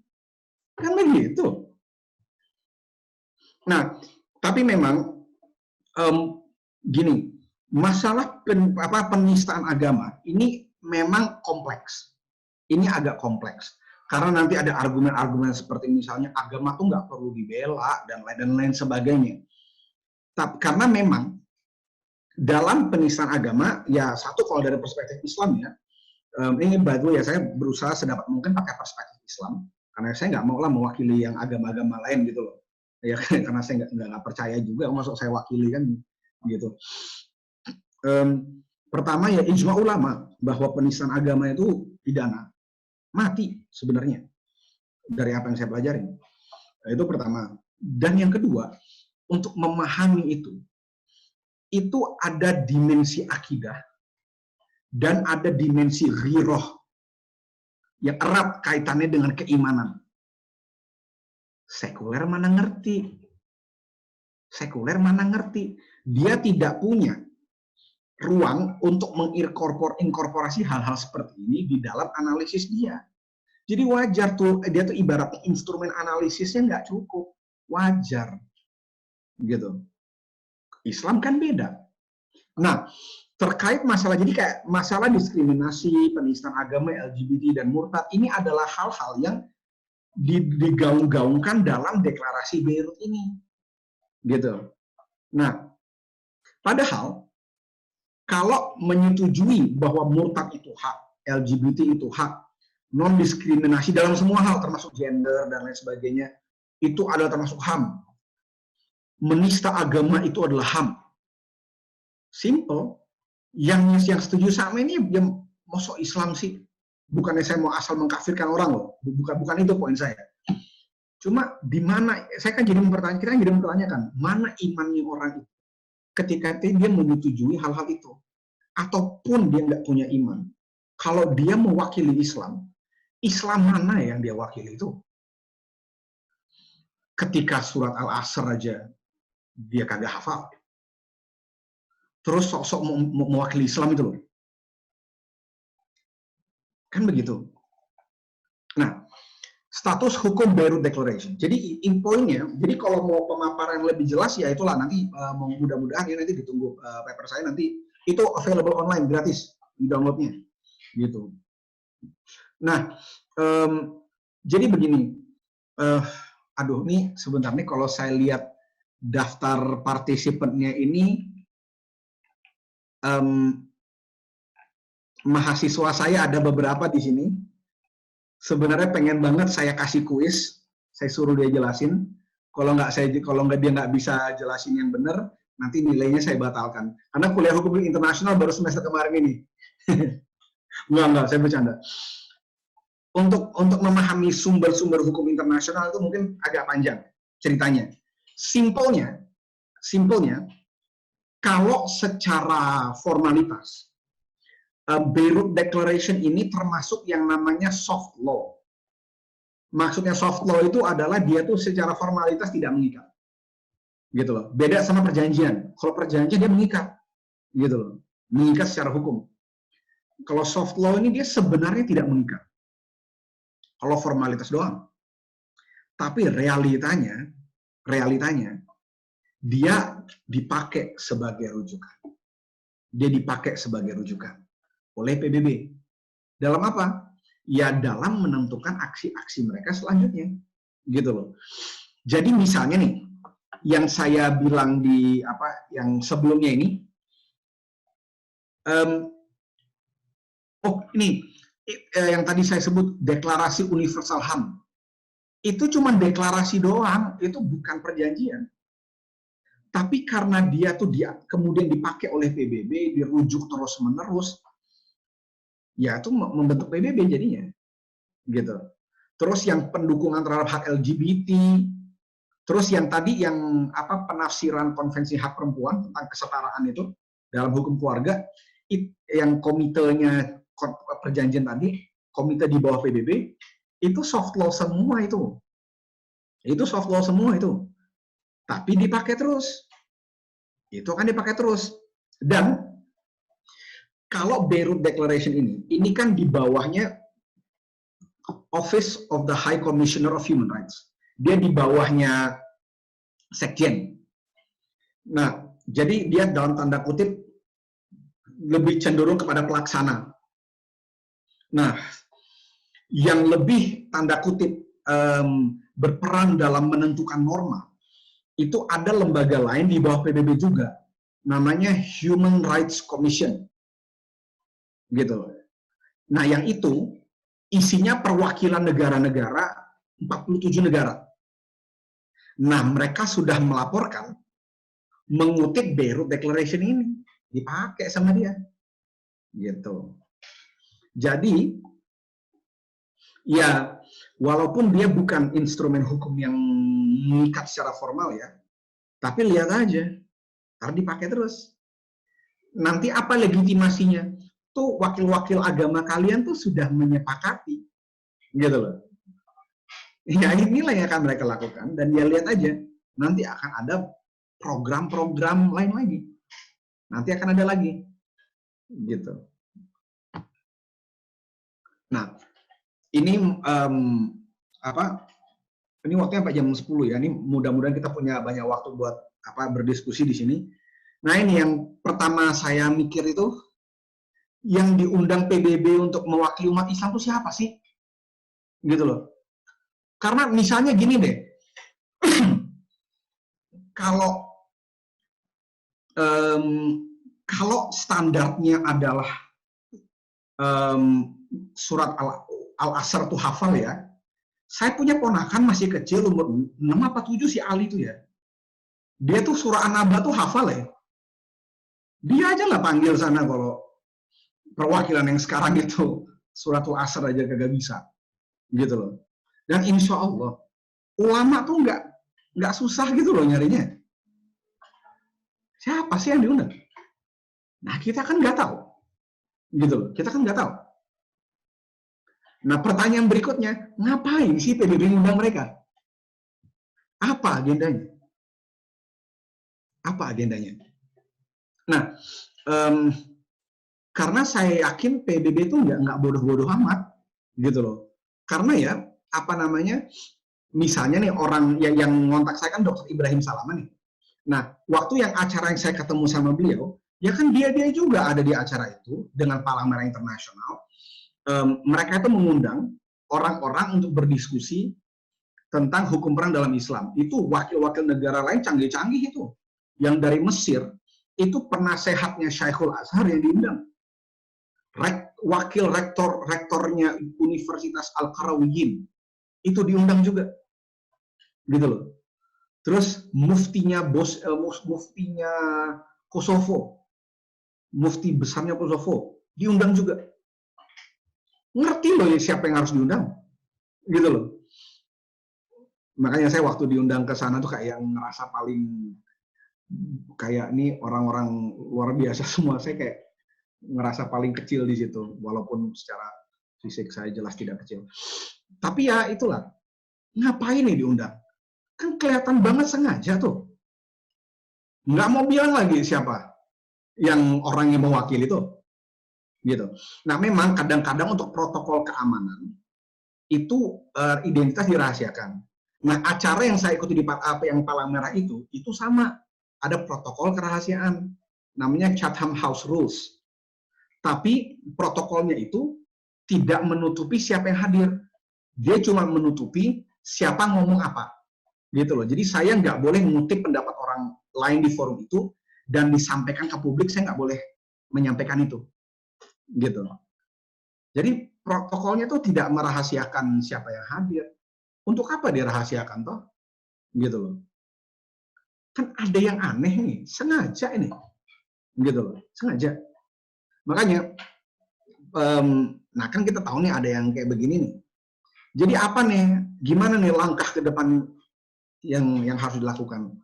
Kan begitu. Nah, tapi memang gini, masalah penistaan agama ini memang kompleks. Ini agak kompleks. Karena nanti ada argumen-argumen seperti misalnya agama tuh nggak perlu dibela dan lain sebagainya. Tapi karena memang dalam penistaan agama, ya satu kalau dari perspektif Islam ya, ini by the way ya saya berusaha sedapat mungkin pakai perspektif Islam, karena saya nggak mau lah mewakili yang agama-agama lain gitu loh. Ya karena saya nggak percaya juga, masuk saya wakili kan gitu. Pertama ya ijma ulama bahwa penistaan agama itu pidana mati sebenarnya dari apa yang saya pelajari. Itu pertama. Dan yang kedua, untuk memahami itu ada dimensi akidah dan ada dimensi ghiroh yang erat kaitannya dengan keimanan. Sekuler mana ngerti? Sekuler mana ngerti? Dia tidak punya ruang untuk menginkorporasi hal-hal seperti ini di dalam analisis dia. Jadi wajar tuh, dia tuh ibarat instrumen analisisnya nggak cukup. Wajar. Gitu. Islam kan beda. Nah, terkait masalah, jadi kayak masalah diskriminasi, penistaan agama, LGBT, dan murtad, ini adalah hal-hal yang digaung-gaungkan dalam deklarasi Beirut ini. Gitu. Nah, padahal, kalau menyetujui bahwa murtad itu hak, LGBT itu hak, non-diskriminasi dalam semua hal, termasuk gender dan lain sebagainya, itu adalah termasuk HAM. Menista agama itu adalah HAM. Simple. Yang setuju sama ini, yang masuk Islam sih. Bukannya saya mau asal mengkafirkan orang loh. Bukan itu poin saya. Cuma di mana, saya kan jadi mempertanyakan, kita jadi mempertanyakan, mana imannya orang itu ketika dia menyetujui hal-hal itu. Ataupun dia nggak punya iman. Kalau dia mewakili Islam, Islam mana yang dia wakili itu? Ketika surat Al-Asr aja, dia kagak hafal. Terus sok-sok mewakili Islam itu loh. Kan begitu. Nah, status hukum Beirut Declaration. Jadi poinnya, jadi kalau mau pemaparan yang lebih jelas ya itulah nanti mudah-mudahan ya nanti ditunggu paper saya nanti itu available online gratis di downloadnya gitu. Nah, jadi begini, aduh nih sebentar nih kalau saya lihat daftar partisipannya ini mahasiswa saya ada beberapa di sini. Sebenarnya pengen banget saya kasih kuis, saya suruh dia jelasin. Kalau nggak dia nggak bisa jelasin yang benar, nanti nilainya saya batalkan. Karena kuliah hukum internasional baru semester kemarin ini. Enggak, saya bercanda. Untuk memahami sumber-sumber hukum internasional itu mungkin agak panjang ceritanya. Simpelnya, kalau secara formalitas, Beirut Declaration ini termasuk yang namanya soft law. Maksudnya soft law itu adalah dia tuh secara formalitas tidak mengikat. Gitu loh. Beda sama perjanjian. Kalau perjanjian dia mengikat. Gitu loh. Mengikat secara hukum. Kalau soft law ini dia sebenarnya tidak mengikat. Kalau formalitas doang. Tapi realitanya dia dipakai sebagai rujukan. Dia dipakai sebagai rujukan oleh PBB. Dalam apa? Ya dalam menentukan aksi-aksi mereka selanjutnya. Gitu loh. Jadi misalnya nih, yang saya bilang di yang sebelumnya ini, ini yang tadi saya sebut deklarasi universal HAM. Itu cuma deklarasi doang, itu bukan perjanjian. Tapi karena dia kemudian dipakai oleh PBB, dirujuk terus-menerus, ya itu membentuk PBB jadinya. Gitu. Terus yang pendukungan terhadap hak LGBT, terus yang tadi yang penafsiran konvensi hak perempuan tentang kesetaraan itu dalam hukum keluarga, yang komitenya perjanjian tadi, komite di bawah PBB, itu soft law semua itu. Itu soft law semua itu. Tapi dipakai terus. Itu akan dipakai terus. Dan kalau Beirut Declaration ini kan di bawahnya Office of the High Commissioner of Human Rights. Dia di bawahnya Sekjen. Nah, jadi dia dalam tanda kutip lebih cenderung kepada pelaksana. Nah, yang lebih tanda kutip berperan dalam menentukan norma, itu ada lembaga lain di bawah PBB juga, namanya Human Rights Commission, gitu. Nah, yang itu isinya perwakilan negara-negara, 47 negara. Nah, mereka sudah melaporkan mengutip Beirut Declaration ini, dipakai sama dia, gitu. Jadi, ya, walaupun dia bukan instrumen hukum yang mengikat secara formal ya, tapi lihat aja, ntar dipakai terus. Nanti apa legitimasinya? Tuh wakil-wakil agama kalian tuh sudah menyepakati, gitu loh. Ya inilah yang akan mereka lakukan, dan ya lihat aja, nanti akan ada program-program lain lagi. Nanti akan ada lagi, gitu. Nah, ini ini waktunya sampai jam 10 ya. Ini mudah-mudahan kita punya banyak waktu buat berdiskusi di sini. Nah, ini yang pertama saya mikir itu, yang diundang PBB untuk mewakili umat Islam itu siapa sih? Gitu loh. Karena misalnya gini deh, kalau standarnya adalah surat Al-Asr tuh hafal ya. Saya punya ponakan masih kecil, umur 6 apa 7 si Ali itu ya. Dia tuh surah An-Naba tuh hafal ya. Dia aja lah panggil sana kalau perwakilan yang sekarang itu suratul Asr aja kagak bisa. Gitu loh. Dan insya Allah ulama tuh nggak susah gitu loh nyarinya. Siapa sih yang diundang? Nah, kita kan nggak tahu. Gitu loh. Kita kan nggak tahu. Nah, pertanyaan berikutnya, ngapain sih PBB ngundang mereka? Apa agendanya? Apa agendanya? Nah, karena saya yakin PBB itu nggak bodoh-bodoh amat, gitu loh. Karena ya, misalnya nih orang yang ngontak saya kan Dr. Ibrahim Salama nih. Nah, waktu yang acara yang saya ketemu sama beliau, ya kan dia juga ada di acara itu dengan Palang Merah Internasional. Mereka itu mengundang orang-orang untuk berdiskusi tentang hukum perang dalam Islam. Itu wakil-wakil negara lain canggih-canggih itu. Yang dari Mesir, itu penasehatnya Syekhul Azhar yang diundang. Wakil rektornya Universitas Al-Qarawiyyin, itu diundang juga. Gitu loh. Terus muftinya Kosovo, mufti besarnya Kosovo, diundang juga. Ngerti loh ya siapa yang harus diundang, gitu loh. Makanya saya waktu diundang ke sana tuh kayak ngerasa paling kayak ini orang-orang luar biasa semua. Saya kayak ngerasa paling kecil di situ, walaupun secara fisik saya jelas tidak kecil. Tapi ya itulah, ngapain nih diundang? Kan kelihatan banget sengaja tuh. Nggak mau bilang lagi siapa yang orang yang mewakili itu. Gitu. Nah, memang kadang-kadang untuk protokol keamanan itu identitas dirahasiakan. Nah, acara yang saya ikuti di yang Palang Merah itu sama, ada protokol kerahasiaan, namanya Chatham House Rules. Tapi protokolnya itu tidak menutupi siapa yang hadir, dia cuma menutupi siapa ngomong apa, gitu loh. Jadi saya nggak boleh mengutip pendapat orang lain di forum itu dan disampaikan ke publik, saya nggak boleh menyampaikan itu. Gitu. Jadi protokolnya tuh tidak merahasiakan siapa yang hadir. Untuk apa dirahasiakan toh? Gitu loh. Kan ada yang aneh nih, sengaja ini. Gitu loh, sengaja. Makanya nah kan kita tahu nih ada yang kayak begini nih. Jadi apa nih? Gimana nih langkah ke depan yang harus dilakukan?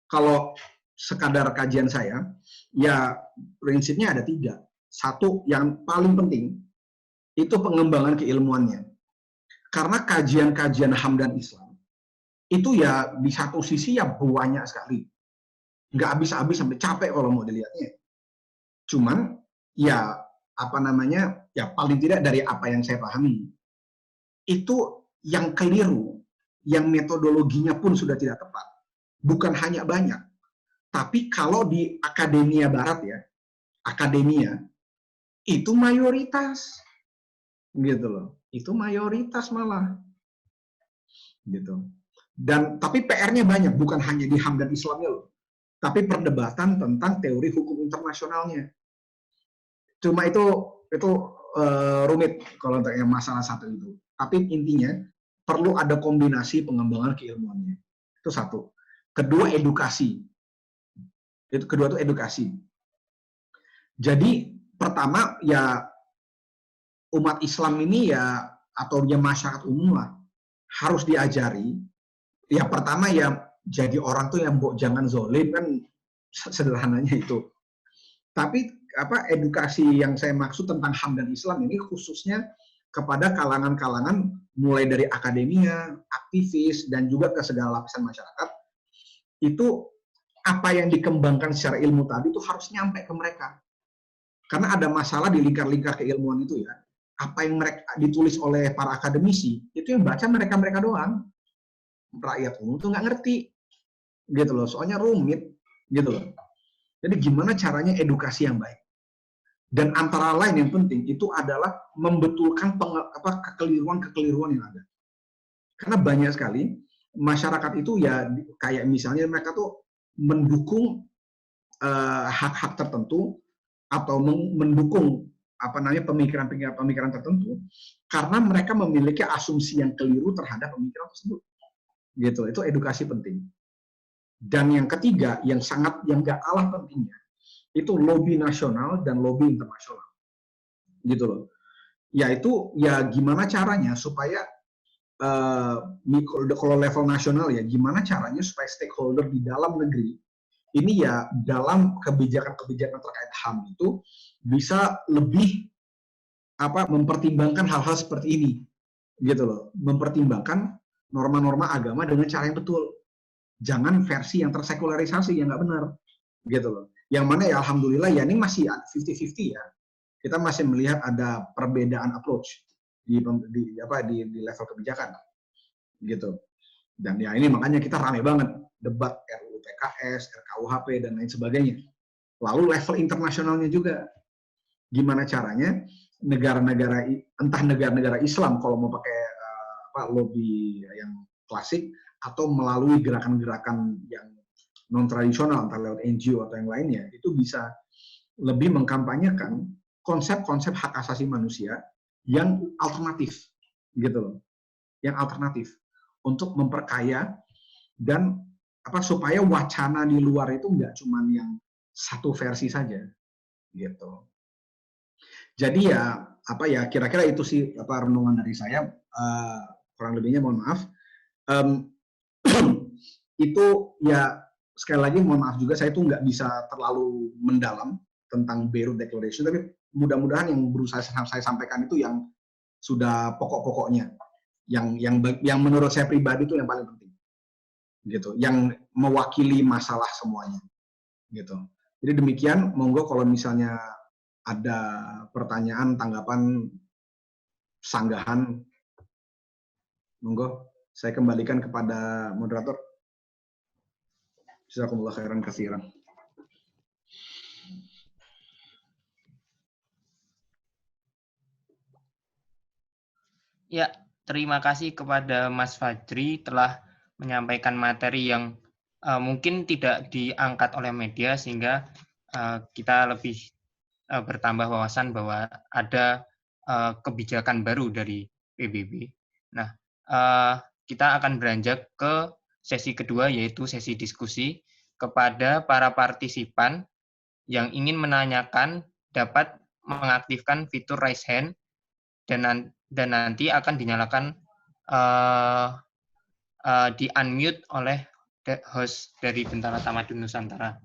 Kalau sekadar kajian saya, ya prinsipnya ada 3. Satu, yang paling penting, itu pengembangan keilmuannya. Karena kajian-kajian HAM dan Islam, itu ya di satu sisi ya banyak sekali. Nggak habis-habis sampai capek kalau mau dilihatnya. Cuman, ya ya paling tidak dari apa yang saya pahami, itu yang keliru, yang metodologinya pun sudah tidak tepat. Bukan hanya banyak, tapi kalau di akademia barat ya, akademia, itu mayoritas, gitu loh. Itu mayoritas malah. Gitu. Dan tapi PR-nya banyak, bukan hanya di HAM dan Islamnya loh. Tapi perdebatan tentang teori hukum internasionalnya. Cuma itu rumit kalau untuk yang masalah satu itu. Tapi intinya perlu ada kombinasi pengembangan keilmuannya. Itu satu. Kedua edukasi. Kedua itu edukasi. Jadi pertama ya umat Islam ini ya atau ya masyarakat umum lah harus diajari. Ya pertama ya jadi orang tuh yang jangan zolim kan sederhananya itu. Tapi edukasi yang saya maksud tentang HAM dan Islam ini khususnya kepada kalangan-kalangan mulai dari akademia, aktivis dan juga ke segala lapisan masyarakat. Itu apa yang dikembangkan secara ilmu tadi itu harus nyampe ke mereka. Karena ada masalah di lingkar-lingkar keilmuan itu ya. Apa yang mereka ditulis oleh para akademisi, itu yang baca mereka-mereka doang. Rakyat umum tuh nggak ngerti. Gitu loh, soalnya rumit. Gitu loh. Jadi gimana caranya edukasi yang baik. Dan antara lain yang penting itu adalah membetulkan kekeliruan-kekeliruan yang ada. Karena banyak sekali masyarakat itu ya kayak misalnya mereka tuh mendukung hak-hak tertentu atau mendukung pemikiran tertentu karena mereka memiliki asumsi yang keliru terhadap pemikiran tersebut. Gitu, itu edukasi penting. Dan yang ketiga yang nggak kalah pentingnya itu lobby nasional dan lobby internasional. Gitu loh. Yaitu ya gimana caranya supaya kalau level nasional ya gimana caranya supaya stakeholder di dalam negeri ini ya dalam kebijakan-kebijakan terkait HAM itu bisa lebih mempertimbangkan hal-hal seperti ini, gitu loh, mempertimbangkan norma-norma agama dengan cara yang betul, jangan versi yang tersekularisasi yang nggak benar, gitu loh. Yang mana ya alhamdulillah ya ini masih 50-50 ya, kita masih melihat ada perbedaan approach di level kebijakan, gitu. Dan ya ini makanya kita ramai banget debat RUU PKS, RKUHP dan lain sebagainya. Lalu level internasionalnya juga, gimana caranya negara-negara entah negara-negara Islam kalau mau pakai lobby yang klasik atau melalui gerakan-gerakan yang non tradisional entah lewat NGO atau yang lainnya itu bisa lebih mengkampanyekan konsep-konsep hak asasi manusia yang alternatif, gitu loh, yang alternatif untuk memperkaya dan supaya wacana di luar itu nggak cuma yang satu versi saja, gitu. Jadi ya kira-kira itu sih renungan dari saya, kurang lebihnya mohon maaf. Itu ya sekali lagi mohon maaf juga saya tuh nggak bisa terlalu mendalam tentang Beirut Declaration, tapi mudah-mudahan yang berusaha saya sampaikan itu yang sudah pokok-pokoknya, yang menurut saya pribadi itu yang paling penting, gitu, yang mewakili masalah semuanya, gitu. Jadi demikian, monggo kalau misalnya ada pertanyaan, tanggapan, sanggahan, monggo saya kembalikan kepada moderator. Jazakumullah khairan katsiran.
Ya, terima kasih kepada Mas Fajri telah menyampaikan materi yang mungkin tidak diangkat oleh media sehingga kita lebih bertambah wawasan bahwa ada kebijakan baru dari PBB. Nah, kita akan beranjak ke sesi kedua yaitu sesi diskusi. Kepada para partisipan yang ingin menanyakan dapat mengaktifkan fitur raise hand dan nanti akan dinyalakan di unmute oleh host dari Bentara Tamadun Nusantara.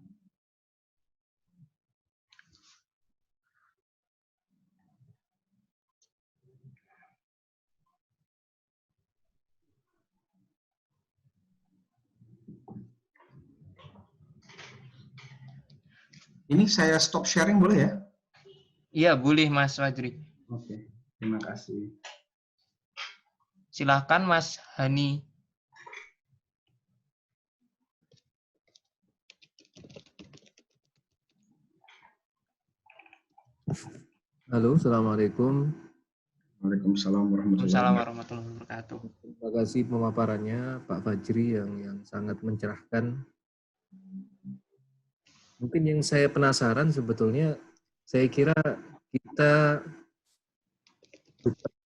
Ini saya stop sharing boleh ya?
Iya, boleh Mas Fajri.
Oke, terima kasih.
Silahkan Mas Hani.
Halo, Assalamualaikum.
Waalaikumsalam warahmatullahi
Waalaikumsalam
wabarakatuh.
warahmatullahi wabarakatuh.
Terima kasih pemaparannya Pak Fajri yang sangat mencerahkan. Mungkin yang saya penasaran sebetulnya, saya kira kita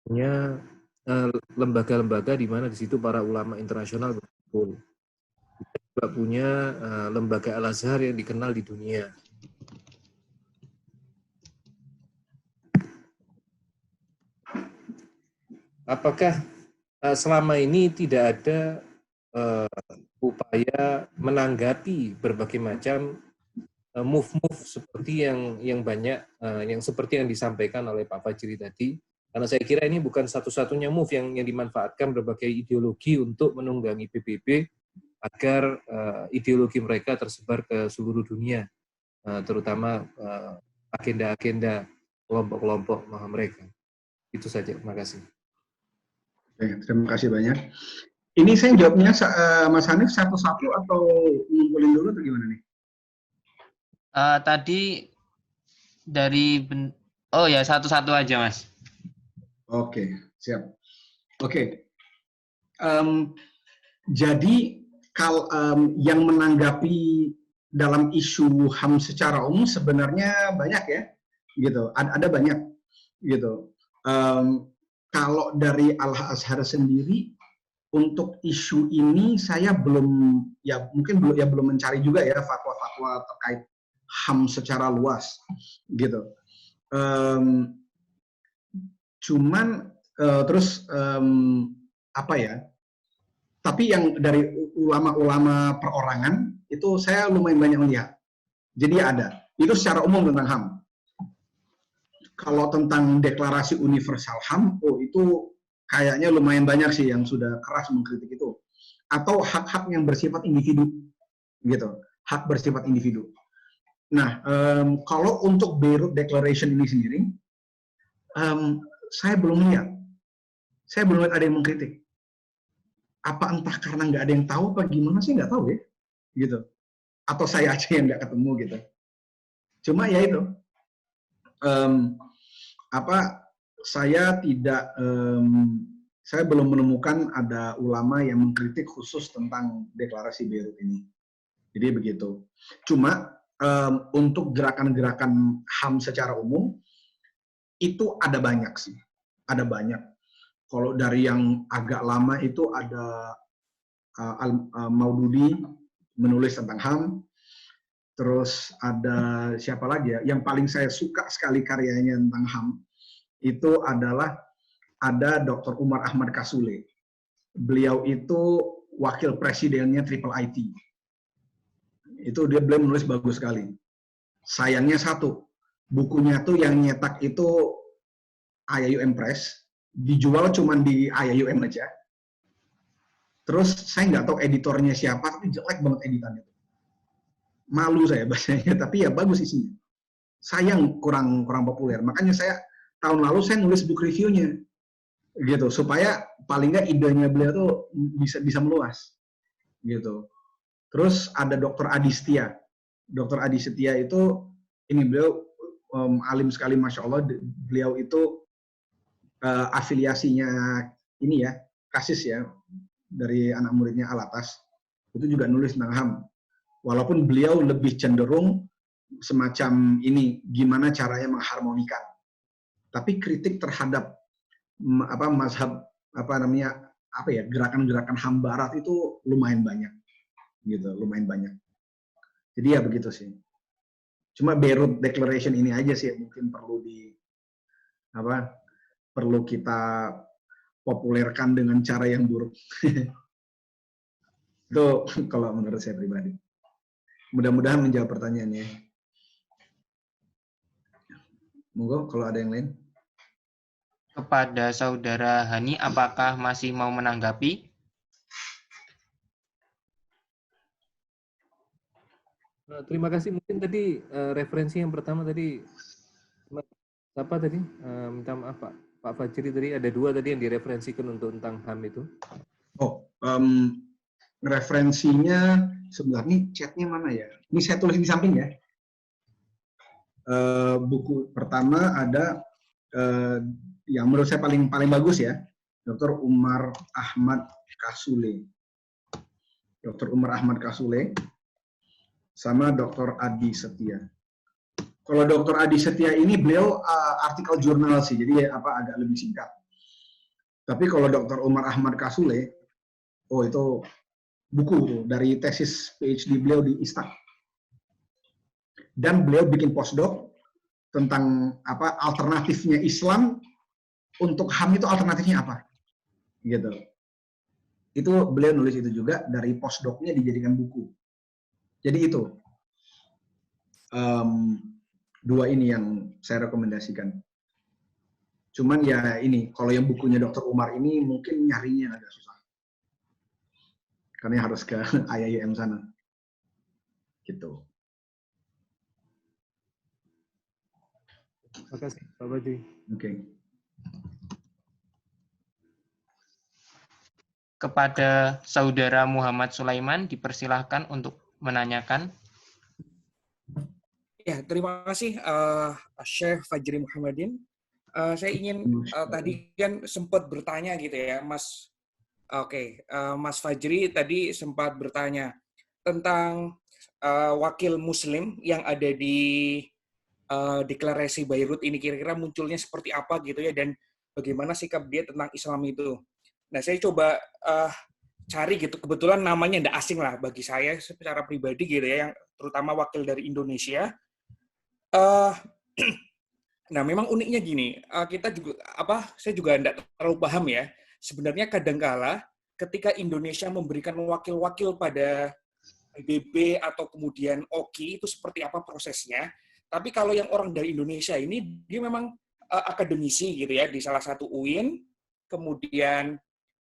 punya lembaga-lembaga di mana di situ para ulama internasional berkumpul. Kita juga punya lembaga Al-Azhar yang dikenal di dunia. Apakah selama ini tidak ada upaya menanggapi berbagai macam move-move seperti yang banyak yang seperti yang disampaikan oleh Pak Fajri tadi, karena saya kira ini bukan satu-satunya move yang dimanfaatkan berbagai ideologi untuk menunggangi PBB agar ideologi mereka tersebar ke seluruh dunia, terutama agenda-agenda kelompok-kelompok mereka. Itu saja, terima kasih.
Oke, terima kasih banyak. Ini saya jawabnya Mas Hanif satu-satu atau ngumpulin dulu atau gimana nih?
Tadi dari oh ya, satu-satu aja, Mas.
Oke, siap. Oke. Jadi yang menanggapi dalam isu HAM secara umum sebenarnya banyak ya, gitu. Ada banyak, gitu. Kalau dari Al-Azhar sendiri untuk isu ini saya belum mencari juga ya fatwa-fatwa terkait HAM secara luas, gitu. Tapi yang dari ulama-ulama perorangan itu saya lumayan banyak melihat. Jadi ada. Itu secara umum tentang HAM. Kalau tentang deklarasi universal HAM, itu kayaknya lumayan banyak sih yang sudah keras mengkritik itu. Atau hak-hak yang bersifat individu, gitu. Hak bersifat individu. Nah, kalau untuk Beirut Declaration ini sendiri, saya belum lihat. Saya belum lihat ada yang mengkritik. Apa entah karena nggak ada yang tahu apa gimana sih, nggak tahu ya, gitu. Atau saya aja yang nggak ketemu gitu. Cuma ya itu, saya belum menemukan ada ulama yang mengkritik khusus tentang deklarasi Beirut ini. Jadi begitu. Cuma untuk gerakan-gerakan HAM secara umum itu ada banyak sih, ada banyak. Kalau dari yang agak lama itu ada Maududi menulis tentang HAM, terus ada siapa lagi ya, yang paling saya suka sekali karyanya tentang HAM, itu adalah ada Dr. Umar Ahmad Kasule. Beliau itu wakil presidennya Triple IT. Itu beliau menulis bagus sekali. Sayangnya satu, bukunya tuh yang nyetak itu IAIUM Press, dijual cuma di IAIUM aja. Terus saya nggak tahu editornya siapa, tapi jelek banget editannya. Malu saya bacanya, tapi ya bagus isinya. Sayang kurang populer. Makanya saya tahun lalu saya nulis book reviewnya, gitu, supaya paling nggak idenya beliau tuh bisa meluas, gitu. Terus ada Dr. Adi Setia. Dr. Adi Setia itu ini beliau alim sekali, masya Allah. Beliau itu afiliasinya ini ya, kasis ya, dari anak muridnya Al-Atas, itu juga nulis tentang HAM. Walaupun beliau lebih cenderung semacam ini, gimana caranya mengharmonikan. Tapi kritik terhadap mazhab gerakan-gerakan HAM Barat itu lumayan banyak, gitu, lumayan banyak. Jadi ya begitu sih. Cuma Beirut Declaration ini aja sih mungkin perlu kita populerkan dengan cara yang buruk. Itu kalau menurut saya pribadi. Mudah-mudahan menjawab pertanyaannya. Monggo kalau ada yang lain.
Kepada Saudara Hani, apakah masih mau menanggapi?
Terima kasih. Mungkin tadi referensi yang pertama tadi, apa tadi? Minta maaf Pak Fajri, tadi ada dua tadi yang direferensikan untuk tentang HAM itu.
Referensinya sebelah ini, chatnya mana ya? Ini saya tulis di samping ya. Buku pertama ada yang menurut saya paling bagus ya, Dr. Umar Ahmad Kasule. Dr. Umar Ahmad Kasule sama Dr. Adi Setia. Kalau Dr. Adi Setia ini beliau artikel jurnal sih, jadi agak lebih singkat. Tapi kalau Dr. Umar Ahmad Kasule, oh itu buku tuh, dari tesis PhD beliau di ISTAK. Dan beliau bikin postdoc tentang alternatifnya Islam untuk HAM itu alternatifnya apa, gitu. Itu beliau nulis itu juga, dari postdoc-nya dijadikan buku. Jadi itu dua ini yang saya rekomendasikan. Cuman ya ini, kalau yang bukunya Dr. Umar ini mungkin nyarinya agak susah. Karena harus ke IAIM sana. Gitu.
Terima kasih, Pak Badri.
Oke.
Kepada Saudara Muhammad Sulaiman, dipersilahkan untuk menanyakan.
Ya, terima kasih Syekh Fajri Muhammadin. Saya ingin tadi kan sempat bertanya gitu ya, Mas. Oke, Mas Fajri tadi sempat bertanya tentang wakil Muslim yang ada di deklarasi Beirut ini kira-kira munculnya seperti apa gitu ya, dan bagaimana sikap dia tentang Islam itu. Nah, saya coba cari gitu, kebetulan namanya tidak asing lah bagi saya secara pribadi gitu ya, yang terutama wakil dari Indonesia. Nah, memang uniknya gini, kita juga saya juga tidak terlalu paham ya. Sebenarnya kadangkala ketika Indonesia memberikan wakil-wakil pada PBB atau kemudian OKI itu seperti apa prosesnya. Tapi kalau yang orang dari Indonesia ini dia memang akademisi gitu ya di salah satu UIN, kemudian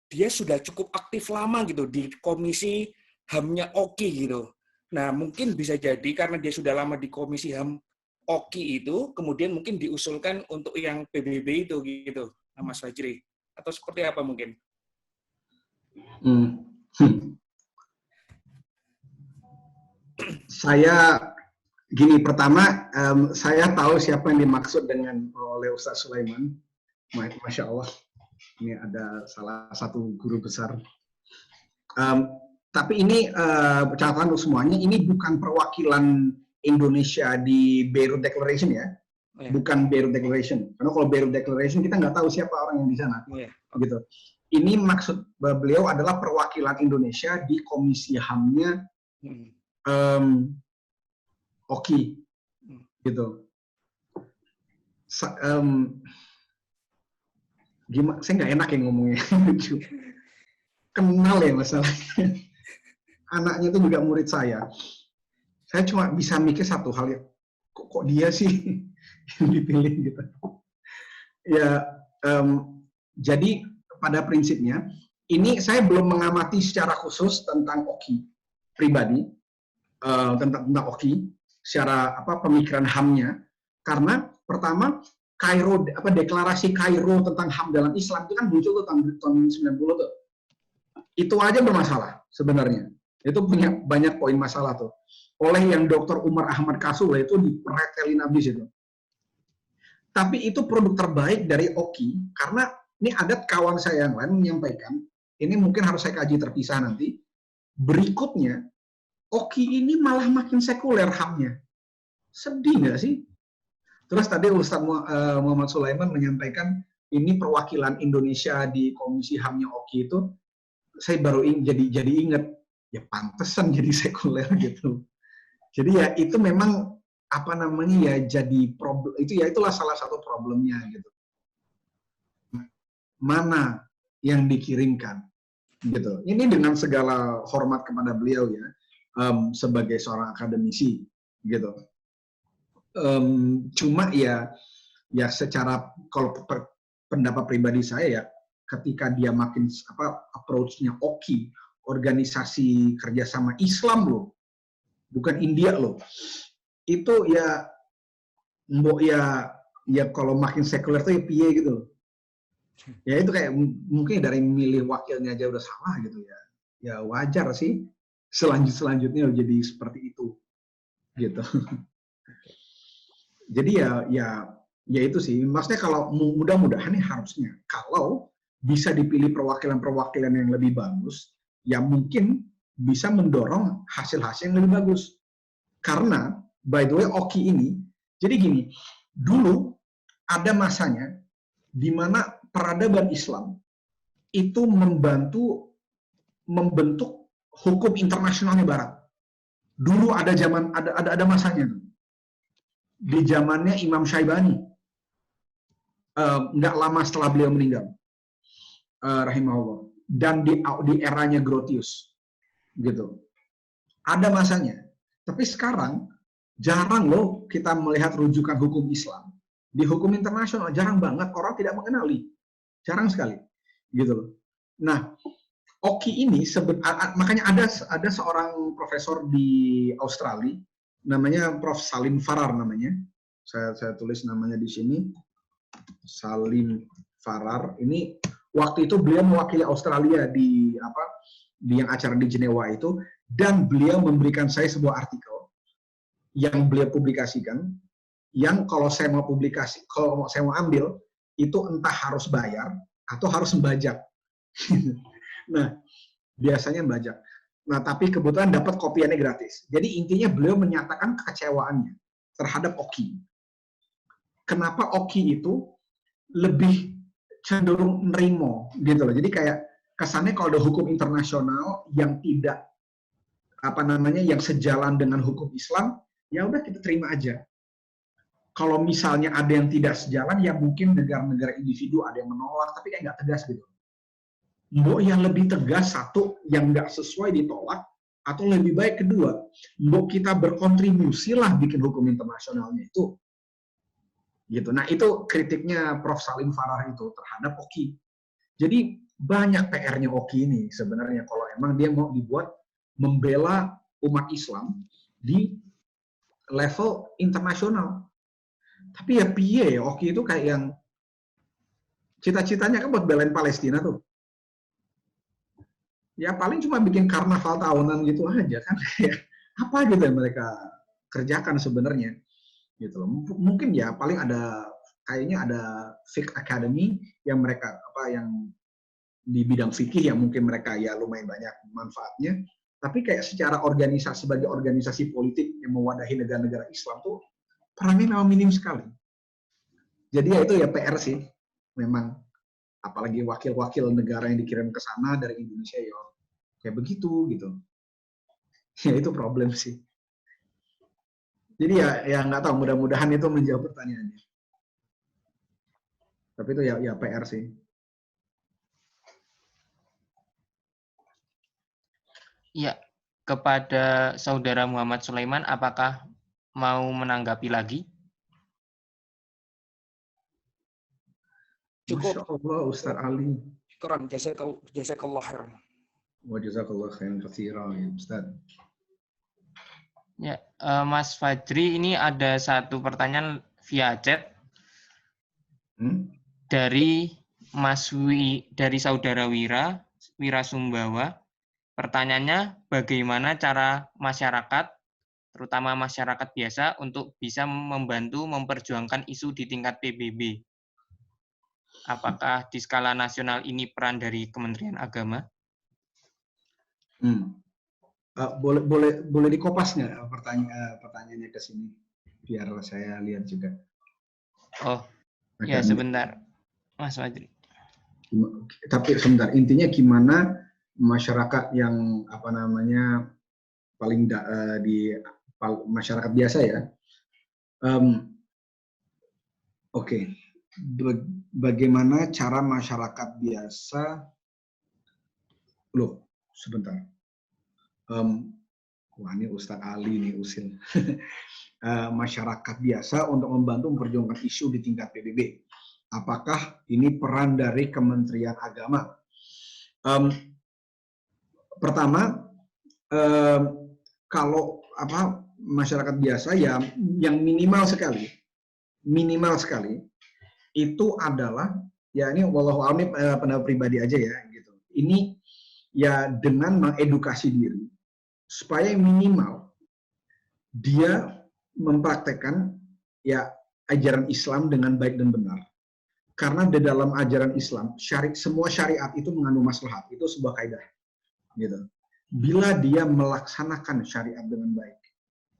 dia sudah cukup aktif lama gitu di komisi HAM-nya OKI gitu. Nah, mungkin bisa jadi karena dia sudah lama di komisi HAM OKI itu, kemudian mungkin diusulkan untuk yang PBB itu gitu, Mas Fajri. Atau seperti apa mungkin?
Saya gini, pertama saya tahu siapa yang dimaksud dengan oleh Ustaz Sulaiman. Masya Allah, ini ada salah satu guru besar. Tapi ini catatan untuk semuanya, ini bukan perwakilan Indonesia di Beirut Declaration ya, bukan Beirut Declaration. Karena kalau Beirut Declaration kita nggak tahu siapa orang yang di sana, gitu. Ini maksud beliau adalah perwakilan Indonesia di Komisi HAM-nya OKI, gitu. Gimana? Saya nggak enak ya ngomongnya. Kenal ya masalahnya. Anaknya itu juga murid saya. Saya cuma bisa mikir satu hal ya, kok dia sih yang dipilih gitu. Ya, jadi pada prinsipnya ini saya belum mengamati secara khusus tentang OKI pribadi, tentang OKI secara pemikiran HAM-nya, karena pertama deklarasi Kairo tentang HAM dalam Islam itu kan muncul tuh tahun 90 tuh. Itu aja bermasalah sebenarnya. Itu punya banyak poin masalah tuh. Oleh yang Dr. Umar Ahmad Kasule itu dipretelin habis itu. Tapi itu produk terbaik dari OKI, karena ini ada kawan saya yang lain menyampaikan, ini mungkin harus saya kaji terpisah nanti, berikutnya, OKI ini malah makin sekuler HAM-nya. Sedih nggak sih? Terus tadi Ustaz Muhammad Sulaiman menyampaikan, ini perwakilan Indonesia di Komisi HAM-nya OKI itu, saya baru jadi ingat, ya pantesan jadi sekuler gitu. Jadi ya itu memang jadi problem, itulah salah satu problemnya gitu. Mana yang dikirimkan gitu. Ini dengan segala hormat kepada beliau ya, sebagai seorang akademisi gitu. Cuma ya secara kalau pendapat pribadi saya ya, ketika dia makin approach-nya OKI, organisasi kerjasama Islam loh, bukan India loh, itu ya kalau makin sekuler tuh ya piye gitu loh. Ya itu kayak mungkin dari milih wakilnya aja udah salah gitu ya. Ya wajar sih selanjutnya jadi seperti itu gitu. Jadi ya Ya itu sih, maksudnya kalau mudah-mudahan nih harusnya kalau bisa dipilih perwakilan-perwakilan yang lebih bagus, ya mungkin bisa mendorong hasil-hasil yang lebih bagus. Karena by the way Oki ini, jadi gini, dulu ada masanya di mana peradaban Islam itu membentuk hukum internasionalnya Barat. Dulu ada masanya di zamannya Imam Syaibani. Nggak lama setelah beliau meninggal, rahimahullah, dan di eranya Grotius, gitu. Ada masanya. Tapi sekarang jarang loh kita melihat rujukan hukum Islam di hukum internasional. Jarang banget, orang tidak mengenali, jarang sekali, gitu loh. Nah, Oki ini makanya ada seorang profesor di Australia, namanya Prof. Salim Farar namanya. Saya tulis namanya di sini. Salim Farar ini waktu itu beliau mewakili Australia di yang acara di Jenewa itu, dan beliau memberikan saya sebuah artikel yang beliau publikasikan, yang kalau saya mau ambil itu entah harus bayar atau harus membajak. Nah, biasanya membajak. Nah, tapi kebetulan dapat kopiannya gratis. Jadi intinya beliau menyatakan kekecewaannya terhadap Oki. Kenapa Oki itu lebih cenderung nerimo gitu loh. Jadi kayak kesannya kalau ada hukum internasional yang tidak yang sejalan dengan hukum Islam, ya udah kita terima aja. Kalau misalnya ada yang tidak sejalan, ya mungkin negara-negara individu ada yang menolak, tapi kayak nggak tegas gitu. Mbok yang lebih tegas, satu, yang nggak sesuai ditolak, atau lebih baik kedua, mbok kita berkontribusi lah bikin hukum internasionalnya itu. Gitu. Nah, itu kritiknya Prof. Salim Farar itu terhadap Oki. Jadi banyak PR-nya Oki ini sebenarnya kalau emang dia mau dibuat membela umat Islam di level internasional. Tapi ya piye ya, Oki itu kayak yang cita-citanya kan buat belain Palestina tuh. Ya paling cuma bikin karnaval tahunan gitu aja kan. Apa gitu yang mereka kerjakan sebenarnya. Gitu loh. Mungkin ya paling kayaknya ada Fiqh Academy yang mereka yang di bidang fikih yang mungkin mereka ya lumayan banyak manfaatnya, tapi kayak secara organisasi sebagai organisasi politik yang mewadahi negara-negara Islam tuh perannya memang minim sekali. Jadi ya itu ya PR sih memang, apalagi wakil-wakil negara yang dikirim ke sana dari Indonesia ya kayak begitu gitu. Ya itu problem sih. Jadi ya nggak tahu, mudah-mudahan itu menjawab pertanyaannya. Tapi itu ya PR sih.
Ya, kepada Saudara Muhammad Sulaiman, apakah mau menanggapi lagi?
Cukup.
Masya Allah, Ustaz Ali.
Syukran, jazakallah khairan.
Wa jazakallah khairan katsiran ya Ustaz.
Ya, Mas Fajri, ini ada satu pertanyaan via chat dari dari Saudara Wira Sumbawa. Pertanyaannya, bagaimana cara masyarakat, terutama masyarakat biasa, untuk bisa membantu memperjuangkan isu di tingkat PBB? Apakah di skala nasional ini peran dari Kementerian Agama?
Boleh dikopas nggak pertanyaannya ke sini, biar saya lihat juga.
Oh, ya sebentar, Mas Fajri.
Tapi sebentar, intinya gimana masyarakat yang paling di masyarakat biasa ya. Oke. Bagaimana cara masyarakat biasa? Loh, sebentar. Wah, ini Ustadz Ali nih usil. Masyarakat biasa untuk membantu memperjuangkan isu di tingkat PBB. Apakah ini peran dari Kementerian Agama? Pertama, kalau masyarakat biasa ya yang minimal sekali itu adalah ya ini wallahu a'lam, pendapat pribadi aja ya gitu. Ini ya dengan mengedukasi diri supaya minimal dia mempraktekkan ya ajaran Islam dengan baik dan benar. Karena di dalam ajaran Islam, semua syariat itu mengandung maslahat. Itu sebuah kaidah. Gitu. Bila dia melaksanakan syariat dengan baik,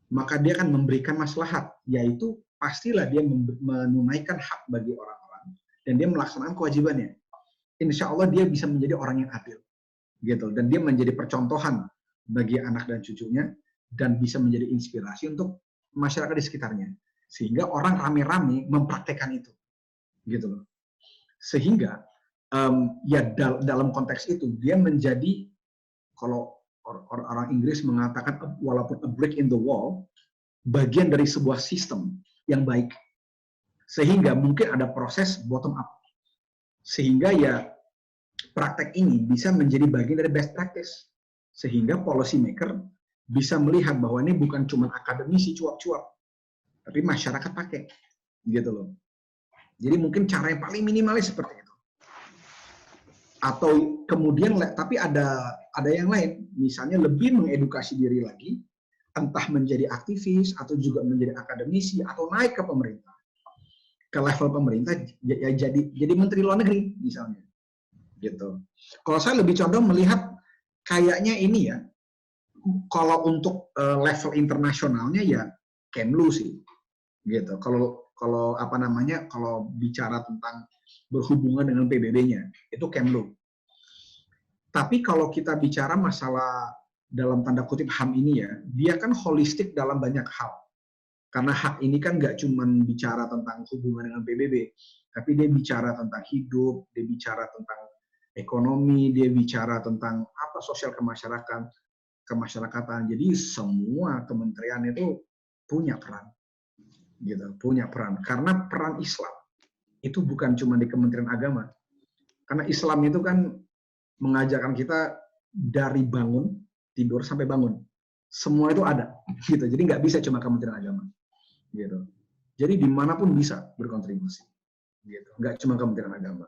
maka dia akan memberikan maslahat, yaitu pastilah dia menunaikan hak bagi orang-orang dan dia melaksanakan kewajibannya. Insya Allah dia bisa menjadi orang yang adil, gitu. Dan dia menjadi percontohan bagi anak dan cucunya dan bisa menjadi inspirasi untuk masyarakat di sekitarnya, sehingga orang rame-rame mempraktekkan itu, gitu loh. Sehingga ya dalam konteks itu dia menjadi, kalau orang Inggris mengatakan walaupun a brick in the wall, bagian dari sebuah sistem yang baik. Sehingga mungkin ada proses bottom up. Sehingga ya praktek ini bisa menjadi bagian dari best practice. Sehingga policy maker bisa melihat bahwa ini bukan cuma akademisi cuap-cuap, tapi masyarakat pakai. Gitu loh. Jadi mungkin cara yang paling minimalis seperti itu. Atau kemudian, tapi ada yang lain, misalnya lebih mengedukasi diri lagi, entah menjadi aktivis atau juga menjadi akademisi atau naik ke pemerintah, ke level pemerintah, ya jadi menteri luar negeri misalnya, gitu. Kalau saya lebih condong melihat kayaknya ini ya, kalau untuk level internasionalnya ya Kemlu sih, gitu. Kalau apa namanya, kalau bicara tentang berhubungan dengan PBB-nya, itu Kemlu. Tapi kalau kita bicara masalah dalam tanda kutip HAM ini ya, dia kan holistik dalam banyak hal. Karena hak ini kan nggak cuma bicara tentang hubungan dengan PBB, tapi dia bicara tentang hidup, dia bicara tentang ekonomi, dia bicara tentang apa sosial kemasyarakatan. Jadi semua kementerian itu punya peran, gitu, punya peran. Karena peran Islam itu bukan cuma di Kementerian Agama. Karena Islam itu kan mengajarkan kita dari bangun, tidur sampai bangun. Semua itu ada, gitu. Jadi nggak bisa cuma Kementerian Agama, gitu. Jadi dimanapun bisa berkontribusi, gitu. Nggak cuma Kementerian Agama.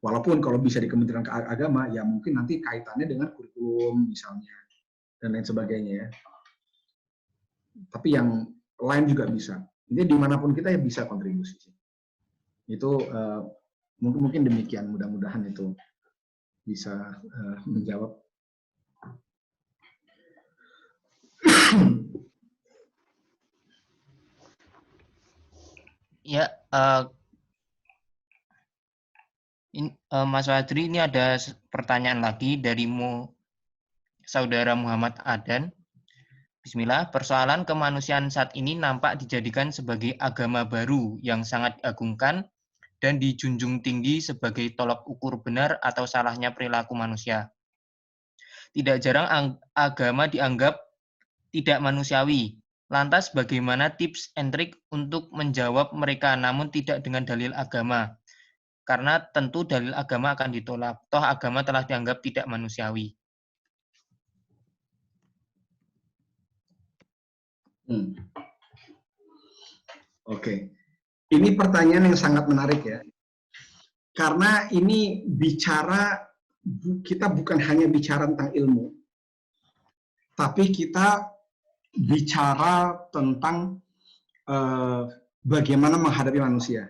Walaupun kalau bisa di Kementerian Agama, ya mungkin nanti kaitannya dengan kurikulum misalnya dan lain sebagainya ya. Tapi yang lain juga bisa. Jadi dimanapun kita ya bisa kontribusi. Itu mungkin demikian. Mudah-mudahan itu bisa menjawab.
Ya, Mas Wadri, ini ada pertanyaan lagi dari Saudara Muhammad Adan. Bismillah, persoalan kemanusiaan saat ini nampak dijadikan sebagai agama baru yang sangat diagungkan dan dijunjung tinggi sebagai tolak ukur benar atau salahnya perilaku manusia. Tidak jarang agama dianggap tidak manusiawi. Lantas bagaimana tips and trik untuk menjawab mereka namun tidak dengan dalil agama? Karena tentu dalil agama akan ditolak. Toh agama telah dianggap tidak manusiawi.
Oke. Ini pertanyaan yang sangat menarik ya. Karena ini kita bukan hanya bicara tentang ilmu, tapi kita bicara tentang bagaimana menghadapi manusia.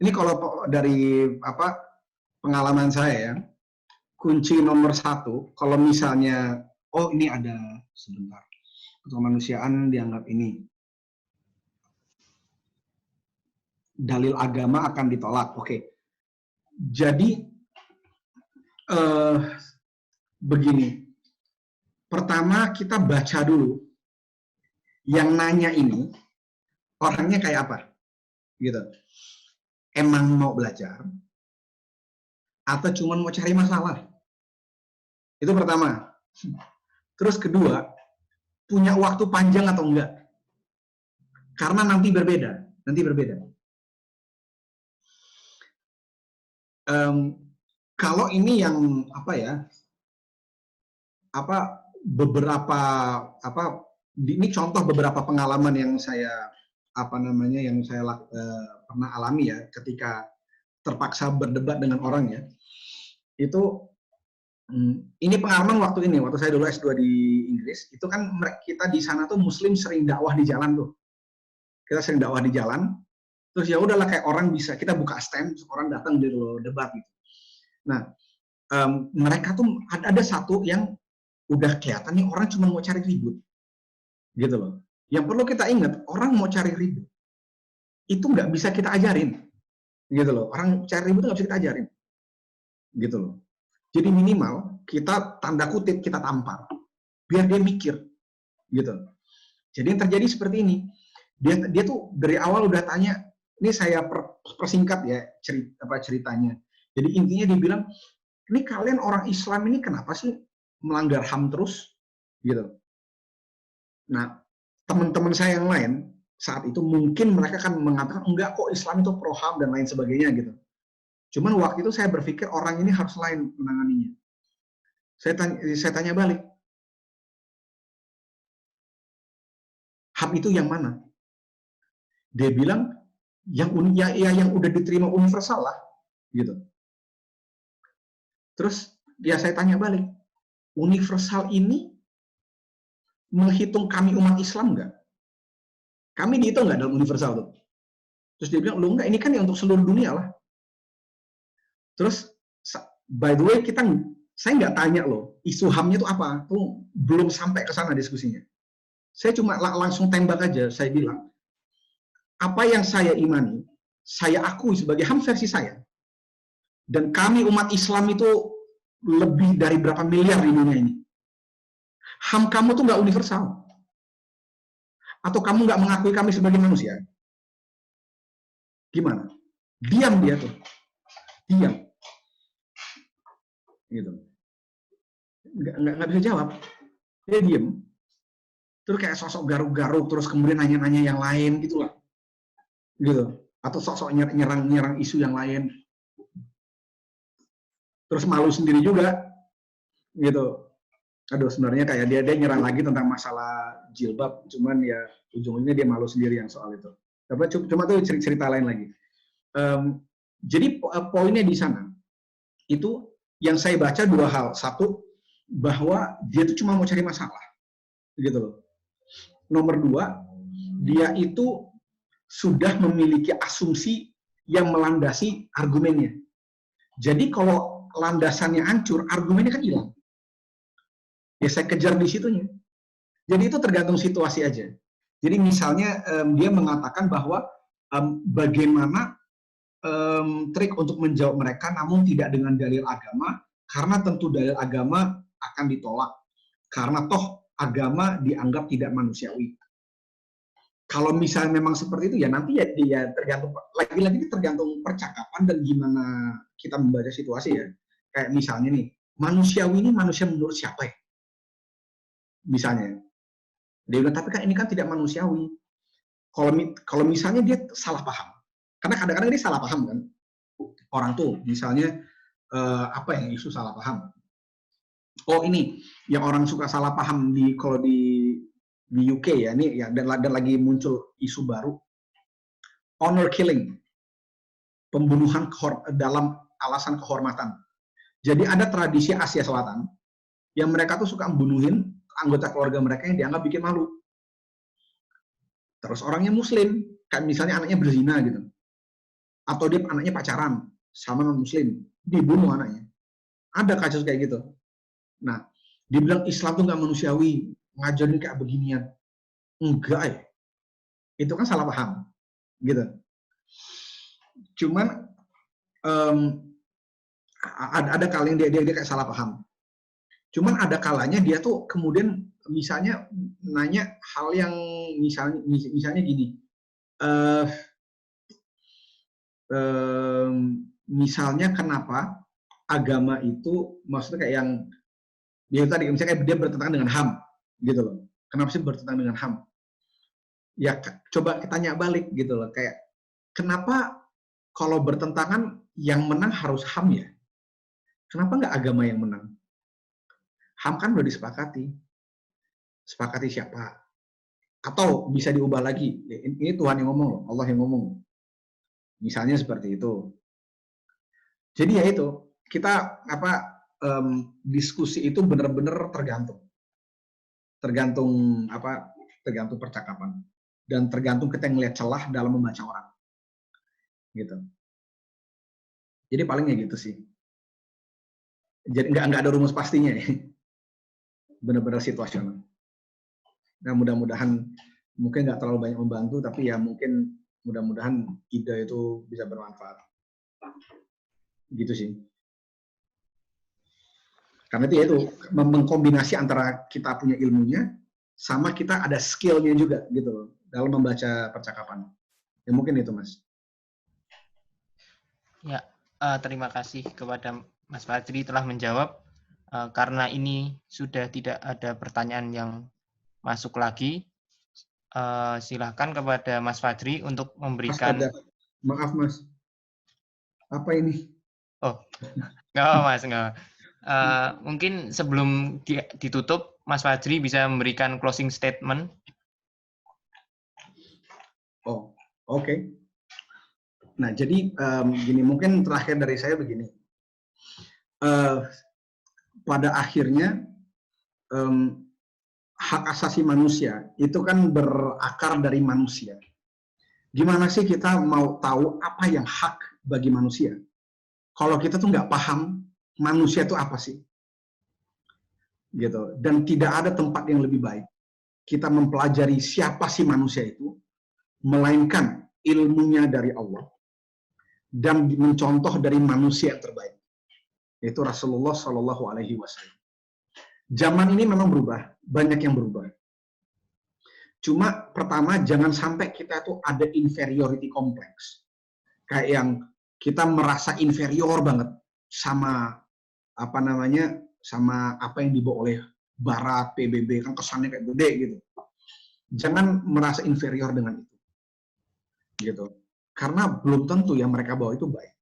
Ini kalau dari pengalaman saya ya, kunci nomor 1, kalau misalnya, oh ini ada sebentar, kemanusiaan dianggap ini, dalil agama akan ditolak. Oke. Jadi begini. Pertama kita baca dulu yang nanya ini orangnya kayak apa. Gitu. Emang mau belajar atau cuma mau cari masalah? Itu pertama. Terus kedua, punya waktu panjang atau enggak? Karena nanti berbeda. Kalau ini yang ini contoh beberapa pengalaman yang saya pernah alami ya ketika terpaksa berdebat dengan orang ya. Itu ini pengalaman waktu saya dulu S2 di Inggris, itu kan kita di sana tuh muslim sering dakwah di jalan tuh. kita sering dakwah di jalan, terus ya udahlah kayak orang bisa, kita buka stand, orang datang gitu loh, debat gitu. Nah, mereka tuh ada satu yang udah kelihatan nih orang cuma mau cari ribut, gitu loh. Yang perlu kita ingat, orang mau cari ribut, itu nggak bisa kita ajarin, gitu loh. Orang cari ribut nggak bisa kita ajarin, gitu loh. Jadi minimal kita tanda kutip kita tampar, biar dia mikir, gitu. Jadi yang terjadi seperti ini, dia tuh dari awal udah tanya, ini saya persingkat ya ceritanya. Jadi intinya dia bilang, ini kalian orang Islam ini kenapa sih melanggar HAM terus, gitu. Nah, teman-teman saya yang lain saat itu mungkin mereka kan mengatakan enggak kok Islam itu pro HAM dan lain sebagainya gitu. Cuman waktu itu saya berpikir orang ini harus lain menanganinya. Saya tanya balik, HAM itu yang mana? Dia bilang yang udah diterima universal lah, gitu. Terus ya saya tanya balik, universal ini menghitung kami umat Islam nggak? Kami dihitung nggak dalam universal tuh? Terus dia bilang, lo enggak, ini kan ya untuk seluruh dunia lah. Terus, by the way, saya nggak tanya loh, isu HAM-nya itu apa? Tuh belum sampai ke sana diskusinya. Saya cuma langsung tembak aja, saya bilang, apa yang saya imani, saya akui sebagai HAM versi saya. Dan kami umat Islam itu lebih dari berapa miliar di dunia ini. HAM kamu tuh nggak universal. Atau kamu nggak mengakui kami sebagai manusia. Gimana? Diam dia tuh. Diam. Gitu. Nggak bisa jawab. Dia diam. Terus kayak sosok garuk-garuk, terus kemudian nanya-nanya yang lain gitu lah. Gitu. Atau sosok nyerang isu yang lain. Terus malu sendiri juga. Gitu. Aduh, sebenarnya kayak dia nyerang lagi tentang masalah jilbab, cuman ya ujung-ujungnya dia malu sendiri yang soal itu. Tapi cuma tuh cerita lain lagi. Jadi poinnya di sana itu yang saya baca dua hal. Satu, bahwa dia tuh cuma mau cari masalah, gitu loh. Nomor dua, dia itu sudah memiliki asumsi yang melandasi argumennya. Jadi kalau landasannya hancur, argumennya kan hilang. Ya saya kejar di situnya. Jadi itu tergantung situasi aja. Jadi misalnya dia mengatakan bahwa bagaimana trik untuk menjawab mereka namun tidak dengan dalil agama, karena tentu dalil agama akan ditolak. Karena toh agama dianggap tidak manusiawi. Kalau misalnya memang seperti itu ya nanti ya tergantung, lagi-lagi tergantung percakapan dan gimana kita membaca situasi ya. Kayak misalnya nih, manusiawi ini manusia menurut siapa ya? Misalnya, dia bilang, tapi kan ini kan tidak manusiawi. Kalau misalnya dia salah paham, karena kadang-kadang dia salah paham kan, orang tuh misalnya apa yang isu salah paham? Oh ini, yang orang suka salah paham kalau di UK ya, ini ya dan lagi muncul isu baru, honor killing, pembunuhan dalam alasan kehormatan. Jadi ada tradisi Asia Selatan yang mereka tuh suka membunuhin anggota keluarga mereka yang dianggap bikin malu. Terus orangnya muslim, kayak misalnya anaknya berzina gitu. Atau dia anaknya pacaran sama non-muslim, dibunuh anaknya. Ada kasus kayak gitu. Nah, dibilang Islam tuh nggak manusiawi, ngajarin kayak beginian. Enggak ya. Itu kan salah paham. Gitu. Cuman ada kalanya dia kayak salah paham. Cuman ada kalanya dia tuh kemudian misalnya nanya hal yang misalnya gini, misalnya kenapa agama itu maksudnya kayak yang dia tadi misalnya kayak dia bertentangan dengan HAM gitu loh. Kenapa sih bertentangan dengan HAM? Ya coba kita tanya balik gitu loh, kayak kenapa kalau bertentangan yang menang harus HAM ya? Kenapa nggak agama yang menang? HAM kan udah disepakati. Sepakati siapa? Atau bisa diubah lagi. Ini Tuhan yang ngomong loh, Allah yang ngomong. Misalnya seperti itu. Jadi ya itu, kita diskusi itu benar-benar tergantung percakapan. dan tergantung kita ngelihat celah dalam membaca orang. Gitu. Jadi palingnya gitu sih. Jadi nggak ada rumus pastinya ya. Benar-benar situasional. Nah, mudah-mudahan mungkin nggak terlalu banyak membantu, tapi ya mungkin mudah-mudahan ide itu bisa bermanfaat. Gitu sih. Karena itu ya itu mengkombinasi antara kita punya ilmunya sama kita ada skill-nya juga gitu loh dalam membaca percakapan. Ya mungkin itu, Mas.
Ya, terima kasih kepada Mas Fajri telah menjawab. Karena ini sudah tidak ada pertanyaan yang masuk lagi, silahkan kepada Mas Fajri untuk memberikan.
Maaf, Mas. Apa ini?
Oh, nggak apa, Mas, nggak apa. Mungkin sebelum ditutup, Mas Fajri bisa memberikan closing statement.
Oh, oke. Nah, jadi gini, mungkin terakhir dari saya begini. Pada akhirnya hak asasi manusia itu kan berakar dari manusia. Gimana sih kita mau tahu apa yang hak bagi manusia? Kalau kita tuh nggak paham manusia itu apa sih? Gitu. Dan tidak ada tempat yang lebih baik kita mempelajari siapa sih manusia itu, melainkan ilmunya dari Allah dan mencontoh dari manusia yang terbaik, yaitu Rasulullah Shallallahu Alaihi Wasallam. Zaman ini memang berubah, banyak yang berubah. Cuma pertama jangan sampai kita tuh ada inferiority complex, kayak yang kita merasa inferior banget sama sama apa yang dibawa oleh Barat, PBB, kan kesannya kayak gede gitu. Jangan merasa inferior dengan itu, gitu. Karena belum tentu yang mereka bawa itu baik.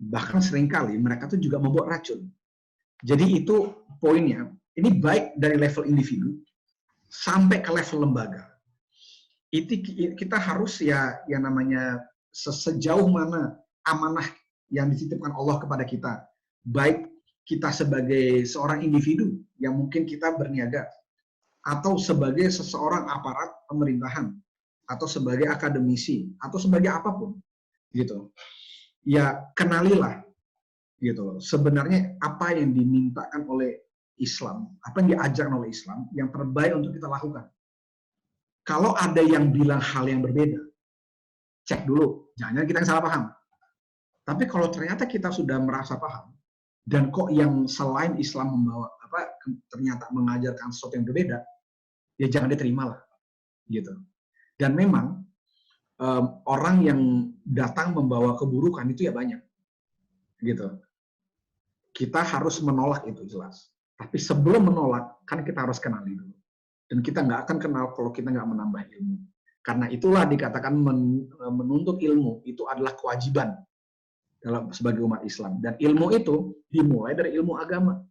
Bahkan seringkali mereka tuh juga membawa racun. Jadi itu poinnya. Ini baik dari level individu sampai ke level lembaga. Itu kita harus ya namanya sejauh mana amanah yang dititipkan Allah kepada kita, baik kita sebagai seorang individu yang mungkin kita berniaga, atau sebagai seseorang aparat pemerintahan, atau sebagai akademisi, atau sebagai apapun, gitu. Ya kenalilah, gitu. Sebenarnya apa yang dimintakan oleh Islam, apa yang diajarkan oleh Islam, yang terbaik untuk kita lakukan. Kalau ada yang bilang hal yang berbeda, cek dulu, jangan kita yang salah paham. Tapi kalau ternyata kita sudah merasa paham, dan kok yang selain Islam membawa ternyata mengajarkan sesuatu yang berbeda, ya jangan diterima lah, gitu. Dan memang orang yang datang membawa keburukan itu ya banyak, gitu. Kita harus menolak itu jelas. Tapi sebelum menolak, kan kita harus kenali dulu. Dan kita nggak akan kenal kalau kita nggak menambah ilmu. Karena itulah dikatakan menuntut ilmu itu adalah kewajiban sebagai umat Islam. Dan ilmu itu dimulai dari ilmu agama.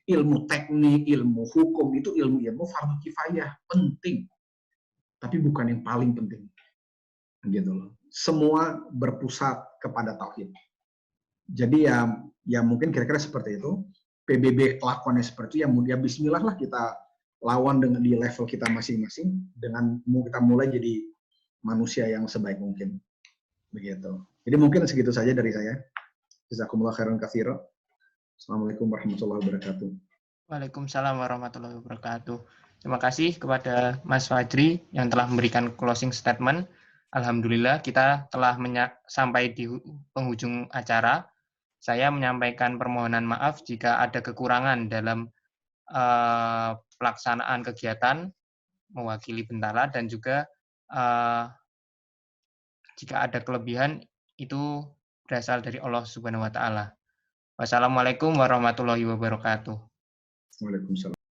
Ilmu teknik, ilmu hukum itu ilmu fardu kifayah, penting. Tapi bukan yang paling penting. Gitu loh. Semua berpusat kepada tauhid. Jadi ya mungkin kira-kira seperti itu. PBB kelakuannya seperti itu, ya bismillah lah kita lawan dengan di level kita masing-masing dengan kita mulai jadi manusia yang sebaik mungkin. Begitu. Jadi mungkin segitu saja dari saya. Jazakumullah khairan katsira. Assalamualaikum warahmatullahi wabarakatuh.
Waalaikumsalam warahmatullahi wabarakatuh. Terima kasih kepada Mas Fajri yang telah memberikan closing statement. Alhamdulillah kita telah sampai di penghujung acara. Saya menyampaikan permohonan maaf jika ada kekurangan dalam pelaksanaan kegiatan mewakili Bentala, dan juga jika ada kelebihan itu berasal dari Allah Subhanahu wa taala. Wassalamualaikum warahmatullahi wabarakatuh.
Waalaikumsalam.